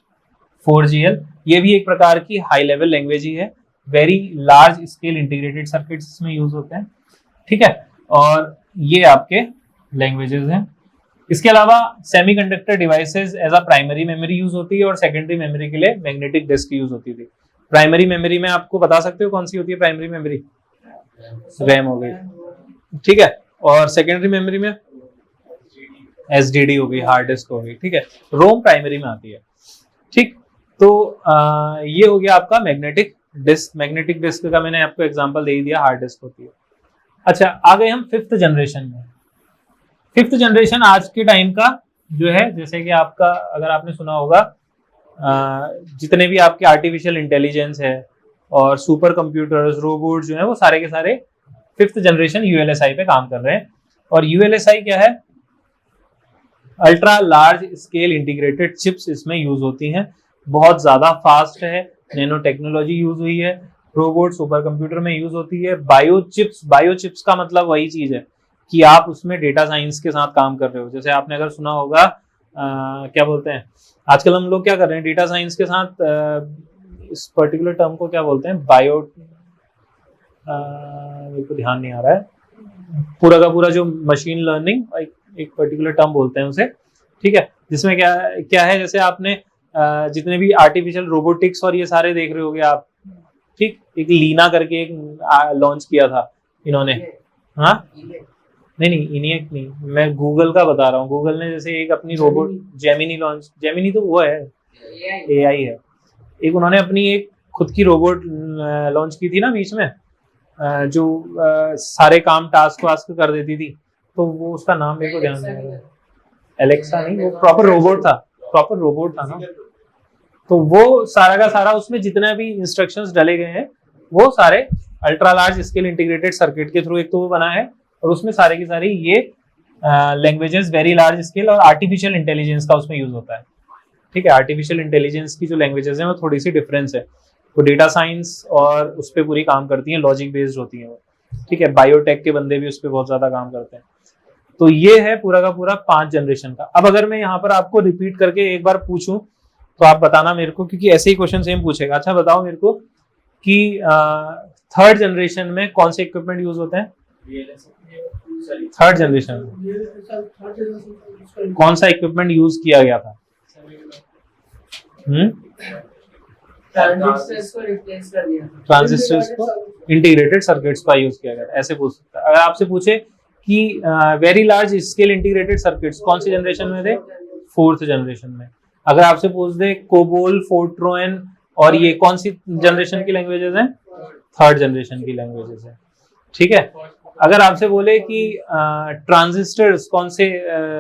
4GL। ये भी एक प्रकार की हाई लेवल लैंग्वेज ही है, very large scale integrated circuits इसमें यूज होते हैं, ठीक है। और ये आपके लैंग्वेजेस हैं। इसके अलावा semiconductor devices as a primary memory use होती है और सेकेंडरी मेमोरी के लिए मैग्नेटिक डिस्क यूज होती थी। प्राइमरी मेमोरी में आपको बता सकते हो कौन सी होती है प्राइमरी मेमोरी? रैम हो गई, ठीक है। और सेकेंडरी मेमोरी में SDD हो गई, हार्ड डिस्क हो गई, ठीक है। रोम प्राइमरी में आती है, ठीक। तो ये हो गया आपका मैग्नेटिक डिस्क। मैग्नेटिक डिस्क का मैंने आपको एग्जांपल दे ही दिया, हार्ड डिस्क होती है। अच्छा, आ गए हम फिफ्थ जनरेशन में। फिफ्थ जनरेशन आज के टाइम का जो है, जैसे कि आपका, अगर आपने सुना होगा, जितने भी आपके आर्टिफिशियल इंटेलिजेंस है और सुपर कंप्यूटर्स, रोबोट जो है वो सारे के सारे फिफ्थ जनरेशन ULSI पे काम कर रहे हैं। और ULSI क्या है? Ultra large scale integrated chips इसमें यूज होती हैं, बहुत ज्यादा फास्ट है, नैनो टेक्नोलॉजी यूज हुई है, रोबोट, सुपर कंप्यूटर में यूज होती है। बायोचिप्स का मतलब वही चीज है कि आप उसमें डेटा साइंस के साथ काम कर रहे हो। जैसे आपने अगर सुना होगा क्या बोलते हैं, आजकल हम लोग क्या कर रहे हैं डेटा साइंस के साथ इस पर्टिकुलर टर्म को क्या बोलते हैं, बायो, मेरे को ध्यान नहीं आ रहा है, पूरा का पूरा जो मशीन लर्निंग एक पर्टिकुलर टर्म बोलते हैं उसे, ठीक है, जिसमें क्या क्या है, जैसे आपने जितने भी आर्टिफिशियल रोबोटिक्स और ये सारे देख रहे होगे आप, ठीक, एक लीना करके एक लॉन्च किया था इन्होंने, हाँ नहीं इनिएक नहीं, मैं गूगल का बता रहा हूँ, गूगल ने जैसे एक अपनी रोबोट जेमिनी लॉन्च, जेमिनी तो वो है एआई है, एक उन्होंने अपनी एक खुद की रोबोट लॉन्च की थी ना बीच में, जो सारे काम टास्क वास्क कर देती थी, तो वो उसका नाम मेरे को ध्यान नहीं आ रहा है, एलेक्सा नहीं, वो प्रॉपर रोबोट था ना, तो वो सारा का सारा उसमें जितने भी इंस्ट्रक्शंस डाले गए हैं वो सारे ultra large scale integrated circuit के थ्रू एक तो वो बना है, और उसमें सारे की सारी ये लैंग्वेजेस वेरी लार्ज स्केल और आर्टिफिशियल इंटेलिजेंस का उसमें यूज होता है, ठीक है, आर्टिफिशियल इंटेलिजेंस की जो लैंग्वेजेस हैं वो थोड़ी सी डिफरेंस है, वो डेटा साइंस और उस पर पूरी काम करती हैं, लॉजिक बेस्ड होती हैं वो, ठीक है, बायोटेक के बंदे भी उस पर बहुत ज्यादा काम करते हैं। तो ये है पूरा का पूरा 5 जनरेशन का। अब अगर मैं यहाँ पर आपको रिपीट करके एक बार पूछूं तो आप बताना मेरे को, क्योंकि ऐसे ही क्वेश्चन सेम पूछेगा। अच्छा बताओ मेरे को कि थर्ड जनरेशन में कौन से इक्विपमेंट यूज होते हैं? थर्ड जनरेशन में कौन सा इक्विपमेंट यूज किया गया था? ट्रांजिस्टर्स को इंटीग्रेटेड सर्किट्स का यूज किया गया, ऐसे पूछ सकता है। अगर आपसे पूछे कि very large scale integrated circuits कौन सी जनरेशन में थे? 4th जनरेशन में। अगर आपसे पूछ दे कोबोल, फोर्ट्रोन और ये कौन सी जनरेशन की लैंग्वेजेस हैं? 3rd जनरेशन की लैंग्वेजेस हैं, ठीक है। अगर आपसे बोले कि ट्रांजिस्टर्स कौन से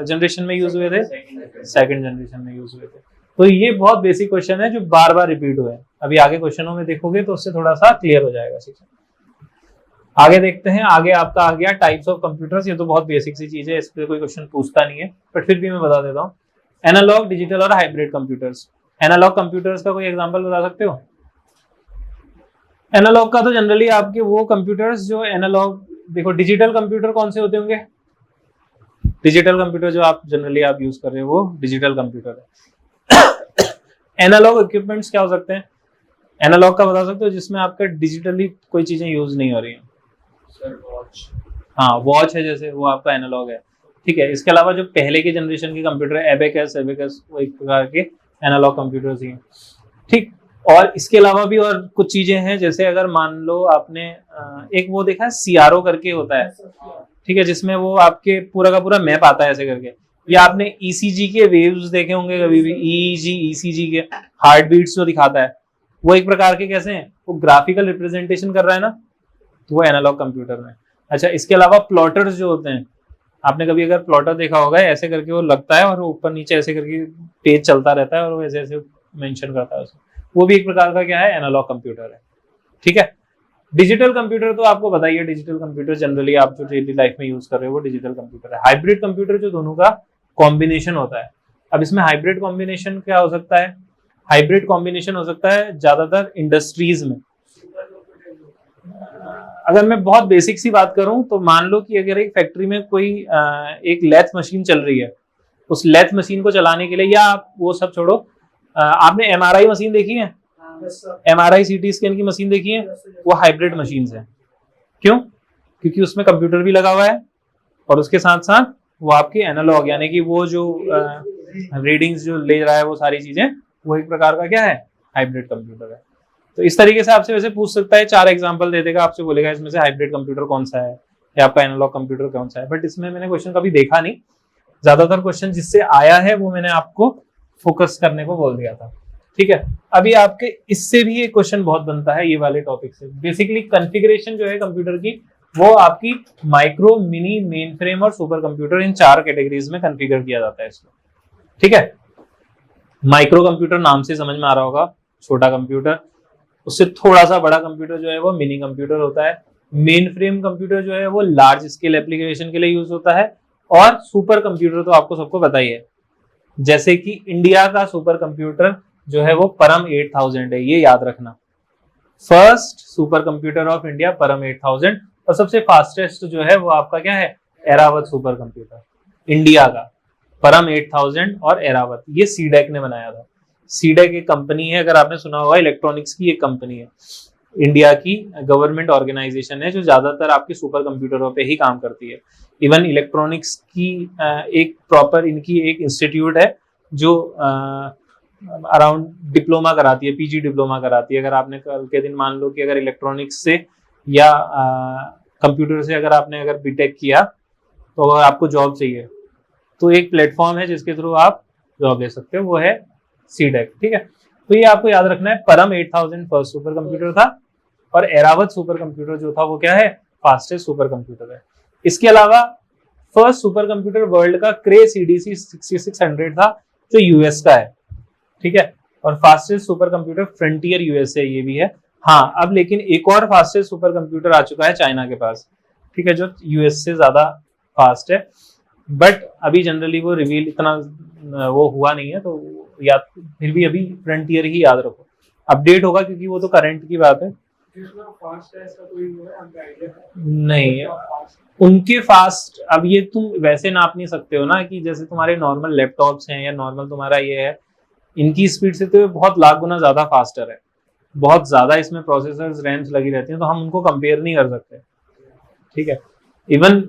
जनरेशन में यूज हुए थे? 2nd जनरेशन में यूज हुए थे। तो ये बहुत बेसिक क्वेश्चन है जो बार बार रिपीट हुए हैं, अभी आगे क्वेश्चनों में देखोगे तो उससे थोड़ा सा क्लियर हो जाएगा। आगे देखते हैं, आगे आपका आ गया टाइप्स ऑफ कंप्यूटर्स। ये तो बहुत बेसिक सी चीज है, इस पर कोई क्वेश्चन पूछता नहीं है, बट फिर भी मैं बता देता हूँ। एनालॉग, डिजिटल और हाइब्रिड कंप्यूटर्स। एनालॉग कंप्यूटर्स का कोई एग्जांपल बता सकते हो? एनालॉग का तो जनरली आपके वो कंप्यूटर्स जो एनालॉग, देखो डिजिटल कंप्यूटर कौन से होते होंगे? डिजिटल कंप्यूटर जो आप जनरली आप यूज कर रहे हो वो डिजिटल कंप्यूटर है। एनालॉग इक्विपमेंट्स क्या हो सकते हैं? एनालॉग का बता सकते हो जिसमें आपका डिजिटली कोई चीजें यूज नहीं हो रही हैं? हाँ, वॉच है जैसे, वो आपका एनालॉग है, ठीक है। इसके अलावा जो पहले के जनरेशन के कंप्यूटर है, एबेकस वो एक प्रकार के एनालॉग कंप्यूटर्स ही हैं, ठीक। और इसके अलावा भी और कुछ चीजें हैं, जैसे अगर मान लो आपने एक वो देखा है सीआरओ करके होता है, ठीक है, जिसमें वो आपके पूरा का पूरा मैप आता है ऐसे करके, या आपने ईसीजी के वेव्स देखे होंगे कभी भी, ईईजी ईसीजी के हार्ट बीट्स जो दिखाता है, वो एक प्रकार के कैसे हैं, वो ग्राफिकल रिप्रेजेंटेशन कर रहा है ना, तो वो एनालॉग कंप्यूटर में। अच्छा, इसके अलावा प्लॉटर्स जो होते हैं, आपने कभी अगर प्लॉटर देखा होगा, ऐसे करके वो लगता है और ऊपर नीचे ऐसे करके पेज चलता रहता है और वो ऐसे ऐसे मेंशन करता है उसको, वो भी एक प्रकार का क्या है, एनालॉग कंप्यूटर है, ठीक है। डिजिटल कंप्यूटर तो आपको बताइए, डिजिटल कंप्यूटर जनरली आप जो डेली लाइफ में यूज कर रहे हो वो डिजिटल कंप्यूटर है। हाइब्रिड कंप्यूटर जो दोनों का कॉम्बिनेशन होता है। अब इसमें हाइब्रिड कॉम्बिनेशन क्या हो सकता है? हाइब्रिड कॉम्बिनेशन हो सकता है ज्यादातर इंडस्ट्रीज में। अगर मैं बहुत बेसिक सी बात करूं तो मान लो कि अगर एक फैक्ट्री में कोई एक लेथ मशीन चल रही है, उस लेथ मशीन को चलाने के लिए, या आप वो सब छोड़ो, आपने एमआरआई मशीन देखी है? एमआरआई सीटी स्कैन की मशीन देखी है? वो हाइब्रिड मशीन है। क्यों? क्योंकि उसमें कंप्यूटर भी लगा हुआ है और उसके साथ साथ वो आपके एनालॉग, यानी कि वो जो रीडिंग्स जो ले रहा है वो सारी चीजें, वो एक प्रकार का क्या है, हाइब्रिड कंप्यूटर है। तो इस तरीके से आपसे वैसे पूछ सकता है, 4 एग्जांपल दे देगा, आपसे बोलेगा इसमें से हाइब्रिड कंप्यूटर कौन सा है या आपका एनालॉग कंप्यूटर कौन सा है, बट इसमें मैंने क्वेश्चन कभी देखा नहीं। ज्यादातर क्वेश्चन जिससे आया है वो मैंने आपको फोकस करने को बोल दिया था, ठीक है। अभी आपके इससे भी एक क्वेश्चन बहुत बनता है ये वाले टॉपिक से। बेसिकली कॉन्फ़िगरेशन जो है कंप्यूटर की, वो आपकी माइक्रो, मिनी, मेन फ्रेम और सुपर कंप्यूटर, इन 4 कैटेगरीज में कॉन्फ़िगर किया जाता है इसको, ठीक है। माइक्रो कंप्यूटर नाम से समझ में आ रहा होगा, छोटा कंप्यूटर। उससे थोड़ा सा बड़ा कंप्यूटर जो है वो मिनी कंप्यूटर होता है। मेन फ्रेम कंप्यूटर जो है वो लार्ज स्केल एप्लीकेशन के लिए यूज होता है। और सुपर कंप्यूटर तो आपको सबको पता ही है, जैसे कि इंडिया का सुपर कंप्यूटर जो है वो परम 8000 है, ये याद रखना। First super computer of India परम 8000, और सबसे फास्टेस्ट जो है वो आपका क्या है, एरावत सुपर कंप्यूटर इंडिया का। परम 8000 और एरावत, ये सीडेक ने बनाया था। सीडेक एक कंपनी है, अगर आपने सुना होगा, इलेक्ट्रॉनिक्स की एक कंपनी है, इंडिया की गवर्नमेंट ऑर्गेनाइजेशन है जो ज्यादातर आपके सुपर कंप्यूटरों पे ही काम करती है। इवन इलेक्ट्रॉनिक्स की एक प्रॉपर इनकी एक इंस्टीट्यूट है जो अराउंड डिप्लोमा कराती है, पीजी डिप्लोमा कराती है। अगर आपने कल के दिन मान लो कि अगर इलेक्ट्रॉनिक्स से या कंप्यूटर से अगर बीटेक किया तो अगर आपको जॉब चाहिए तो एक प्लेटफॉर्म है जिसके थ्रू आप जॉब ले सकते हो, वो है सीडेक। ठीक है, तो ये आपको याद रखना है। परम 8000 फर्स्ट सुपर कंप्यूटर था और एरावत सुपर कंप्यूटर जो था वो क्या है, फास्टेस्ट सुपर कंप्यूटर है। इसके अलावा फर्स्ट सुपर कंप्यूटर वर्ल्ड का क्रे सीडीसी 6600 था जो यूएस का है। ठीक है, और fastest super computer frontier USA ये भी है। हाँ, अब लेकिन एक और फास्टेस्ट सुपर कंप्यूटर आ चुका है चाइना के पास, ठीक है, जो यूएस से ज्यादा फास्ट है, बट अभी जनरली वो रिवील इतना वो हुआ नहीं है, तो या फिर भी अभी फ्रंटियर ही याद रखो, अपडेट होगा क्योंकि वो तो करंट की बात है। नहीं, उनके फास्ट अब ये तुम वैसे नाप नहीं सकते हो ना कि जैसे तुम्हारे नॉर्मल लैपटॉप्स हैं या नॉर्मल तुम्हारा ये है, इनकी स्पीड से तो बहुत लाख गुना ज्यादा फास्टर है, बहुत ज्यादा इसमें प्रोसेसर्स रैम्स लगी रहती हैं, तो हम उनको कंपेयर नहीं कर सकते। ठीक है, इवन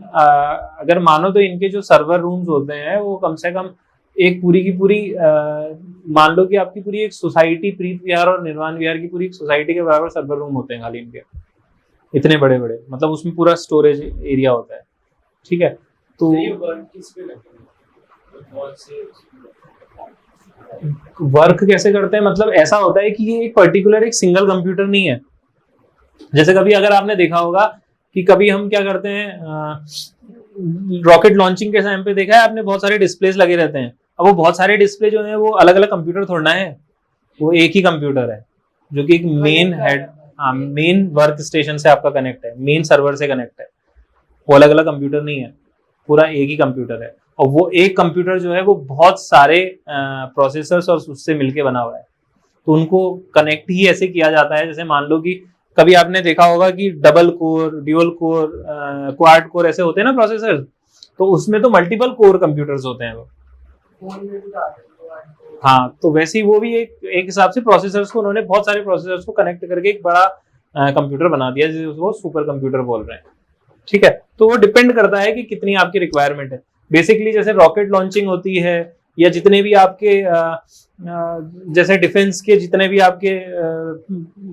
अगर मानो तो इनके जो सर्वर रूम्स होते हैं वो कम से कम एक पूरी की पूरी मान लो कि आपकी पूरी एक सोसाइटी, प्रीत विहार और निर्वाण विहार की पूरी एक सोसाइटी के बराबर सर्वर रूम होते हैं खाली इनके, इतने बड़े बड़े, मतलब उसमें पूरा स्टोरेज एरिया होता है। ठीक है, तो वर्क कैसे करते हैं, मतलब ऐसा होता है कि ये एक पर्टिकुलर एक सिंगल कंप्यूटर नहीं है। जैसे कभी अगर आपने देखा होगा कि कभी हम क्या करते हैं, रॉकेट लॉन्चिंग के टाइम पे देखा है आपने, बहुत सारे डिस्प्लेस लगे रहते हैं। अब वो बहुत सारे डिस्प्ले जो है वो अलग अलग कंप्यूटर थोड़ा है, वो एक ही कंप्यूटर है जो कि एक main head, main work station से आपका कनेक्ट है, मेन सर्वर से कनेक्ट है। वो अलग अलग कंप्यूटर नहीं है, पूरा एक ही कंप्यूटर है। और वो एक कंप्यूटर जो है वो बहुत सारे प्रोसेसर्स और उससे मिलके बना हुआ है, तो उनको कनेक्ट ही ऐसे किया जाता है। जैसे मान लो कि कभी आपने देखा होगा कि double core, dual core, quad core ऐसे होते हैं ना प्रोसेसर, तो उसमें तो मल्टीपल कोर कंप्यूटर्स होते हैं वो। हाँ, तो वैसे ही वो भी एक हिसाब से प्रोसेसर्स को, उन्होंने बहुत सारे प्रोसेसर्स को कनेक्ट करके एक बड़ा कंप्यूटर बना दिया जिसको सुपर कंप्यूटर बोल रहे हैं। ठीक है, तो वो डिपेंड करता है कि कितनी आपकी रिक्वायरमेंट है। बेसिकली जैसे रॉकेट लॉन्चिंग होती है या जितने भी आपके जैसे डिफेंस के जितने भी आपके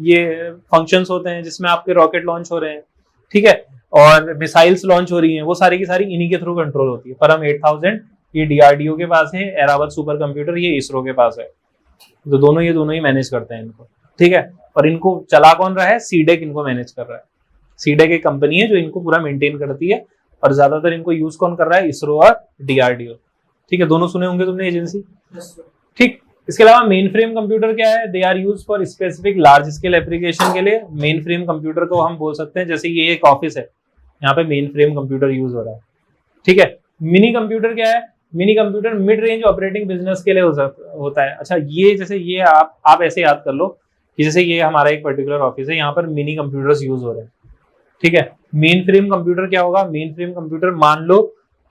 ये फंक्शंस होते हैं जिसमें आपके रॉकेट लॉन्च हो रहे हैं, ठीक है, और मिसाइल्स लॉन्च हो रही हैं, वो सारी की सारी इन्हीं के थ्रू कंट्रोल होती है। परम 8000 ये डीआरडीओ के पास है, एरावत सुपर कंप्यूटर ये इसरो के पास है, तो दोनों ही मैनेज करते हैं इनको। ठीक है, और इनको चला कौन रहा है, सीडेक इनको मैनेज कर रहा है। सीडेक एक कंपनी है जो इनको पूरा मेंटेन करती है, और ज्यादातर इनको यूज कौन कर रहा है, इसरो और डीआरडीओ। ठीक है, दोनों सुने होंगे तुमने एजेंसी। ठीक, इसके अलावा मेन फ्रेम कंप्यूटर क्या है, they are use for specific large scale application के लिए। मेन फ्रेम कंप्यूटर को हम बोल सकते हैं, जैसे ये एक ऑफिस है, यहाँ पे मेन फ्रेम कंप्यूटर यूज हो रहा है। ठीक है, मिनी कंप्यूटर क्या है, mini computer mid range operating business के लिए होता है। अच्छा, ये जैसे ये आप ऐसे याद कर लो कि जैसे ये हमारा एक पर्टिकुलर ऑफिस है, यहाँ पर मिनी कंप्यूटर्स यूज हो रहे हैं। ठीक है, मेन फ्रेम कंप्यूटर क्या होगा, मेन फ्रेम कंप्यूटर मान लो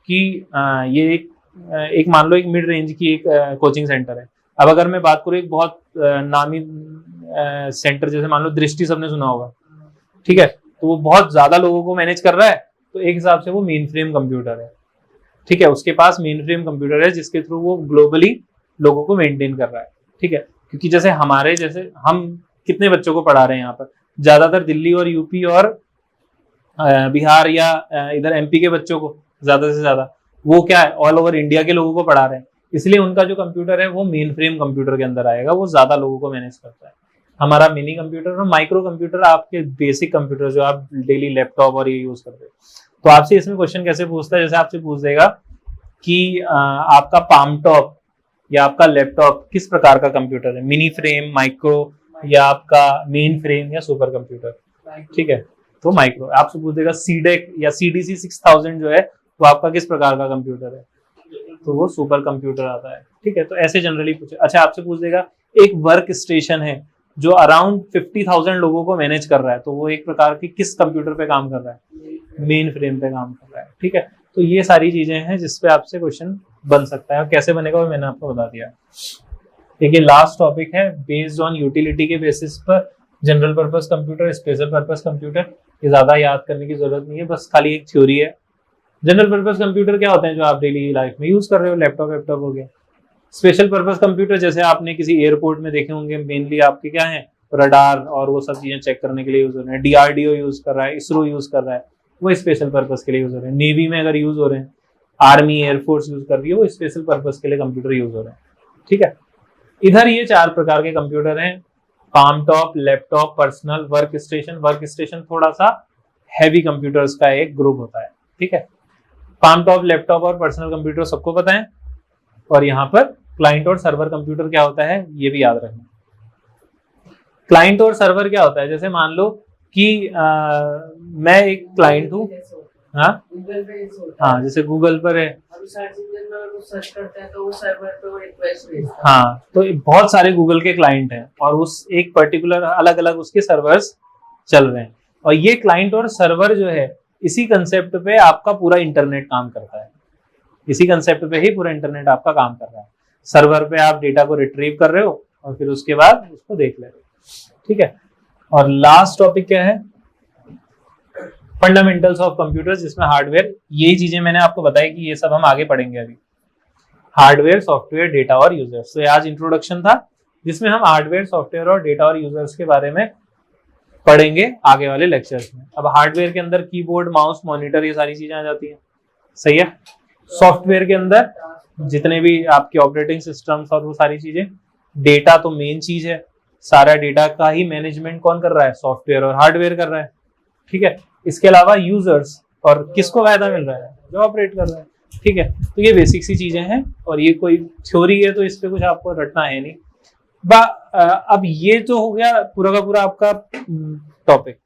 कि ये एक मान लो एक मिड रेंज की एक कोचिंग सेंटर है। अब अगर मैं बात करूँ एक बहुत नामी सेंटर, जैसे मान लो दृष्टि, सबने सुना होगा, ठीक है, तो वो बहुत ज्यादा लोगों को मैनेज कर रहा है, तो एक हिसाब से वो मेन फ्रेम कंप्यूटर है। ठीक है, उसके पास मेन फ्रेम कंप्यूटर है जिसके थ्रू वो ग्लोबली लोगों को मेंटेन कर रहा है। ठीक है, क्योंकि जैसे हम कितने बच्चों को पढ़ा रहे हैं यहाँ पर, ज्यादातर दिल्ली और यूपी और बिहार या इधर एमपी के बच्चों को ज्यादा से ज्यादा, वो क्या है, ऑल ओवर इंडिया के लोगों को पढ़ा रहे हैं, इसलिए उनका जो कंप्यूटर है वो मेन फ्रेम कंप्यूटर के अंदर आएगा, वो ज्यादा लोगों को मैनेज करता है। हमारा मिनी कंप्यूटर और माइक्रो कंप्यूटर आपके बेसिक कंप्यूटर जो आप डेली लैपटॉप और ये यूज करते हैं। तो आपसे इसमें क्वेश्चन कैसे पूछता है, जैसे आपसे पूछ देगा कि आपका पाम टॉप या आपका लैपटॉप किस प्रकार का कंप्यूटर है, मिनी फ्रेम, माइक्रो, या आपका मेन फ्रेम या सुपर कंप्यूटर। ठीक है, तो माइक्रो। आपसे पूछ देगा सीडेक या सीडीसी 6000 जो है वो आपका किस प्रकार का कंप्यूटर है, तो वो सुपर कंप्यूटर आता है। ठीक है, तो ऐसे जनरली पूछे। अच्छा, आपसे पूछ देगा एक वर्क स्टेशन है जो अराउंड 50,000 लोगों को मैनेज कर रहा है, तो वो एक प्रकार की किस कंप्यूटर पे काम कर रहा है, मेन फ्रेम पे काम कर रहा है। ठीक है, तो ये सारी चीजें हैं जिसपे आपसे क्वेश्चन बन सकता है, और कैसे बनेगा वो मैंने आपको बता दिया। देखिए लास्ट टॉपिक है बेस्ड ऑन यूटिलिटी के बेसिस पर general purpose computer, special purpose computer. ये ज्यादा याद करने की जरूरत नहीं है, बस खाली एक थ्योरी है। जनरल पर्पस कंप्यूटर क्या होते हैं, जो आप डेली लाइफ में यूज कर रहे हो, लैपटॉप हो गया। स्पेशल पर्पस कंप्यूटर जैसे आपने किसी एयरपोर्ट में देखे होंगे, मेनली आपके क्या है, रडार और वो सब चीजें चेक करने के लिए यूज हो रहे हैं। DRDO यूज कर रहा है, इसरो यूज कर रहा है, वो स्पेशल पर्पस के लिए यूज हो रहे हैं। नेवी में अगर यूज हो रहे हैं, आर्मी एयरफोर्स यूज कर रही है, वो स्पेशल पर्पस के लिए कंप्यूटर यूज हो रहे हैं। ठीक है, इधर ये 4 प्रकार के कंप्यूटर हैं, palm top, laptop, personal, work station. Work station थोड़ा सा हैवी कंप्यूटर्स का एक ग्रुप होता है। ठीक है, पाम टॉप, लैपटॉप और पर्सनल कंप्यूटर सबको पता है। और यहाँ पर क्लाइंट और सर्वर कंप्यूटर क्या होता है ये भी याद रखना। क्लाइंट और सर्वर क्या होता है, जैसे मान लो कि मैं एक क्लाइंट हूँ, हाँ जैसे गूगल पर है, सर्च करते हैं तो वो सर्वर पे वो रिक्वेस्ट भेजता है। हाँ, तो बहुत सारे गूगल के क्लाइंट हैं और उस एक पर्टिकुलर अलग अलग उसके सर्वर्स चल रहे हैं, और ये क्लाइंट और सर्वर जो है इसी कंसेप्ट पे आपका पूरा इंटरनेट काम करता है। इसी कंसेप्ट पे ही पूरा इंटरनेट आपका काम कर रहा है। सर्वर पे आप डेटा को रिट्रीव कर रहे हो और फिर उसके बाद उसको देख ले रहे हो। ठीक है, और लास्ट टॉपिक क्या है, फंडामेंटल्स ऑफ कंप्यूटर, जिसमें हार्डवेयर, यही चीजें मैंने आपको बताई कि ये सब हम आगे पढ़ेंगे अभी। हार्डवेयर, सॉफ्टवेयर, डेटा और यूजर्स। तो आज इंट्रोडक्शन था जिसमें हम हार्डवेयर, सॉफ्टवेयर और डेटा और यूजर्स के बारे में पढ़ेंगे आगे वाले लेक्चर्स में। अब हार्डवेयर के अंदर कीबोर्ड, माउस, मॉनिटर, ये सारी चीजें आ जाती हैं। सही है। सॉफ्टवेयर के अंदर जितने भी आपके ऑपरेटिंग सिस्टम्स और वो सारी चीजें। डेटा तो मेन चीज है, सारा डेटा का ही मैनेजमेंट कौन कर रहा है, सॉफ्टवेयर और हार्डवेयर कर रहा है। ठीक है, इसके अलावा यूजर्स, और किसको फायदा मिल रहा है, जो ऑपरेट कर रहा है। ठीक है, तो ये बेसिक सी चीजें हैं और ये कोई थ्योरी है तो इस पे कुछ आपको रटना है नहीं। अब ये तो हो गया पूरा का पूरा आपका टॉपिक।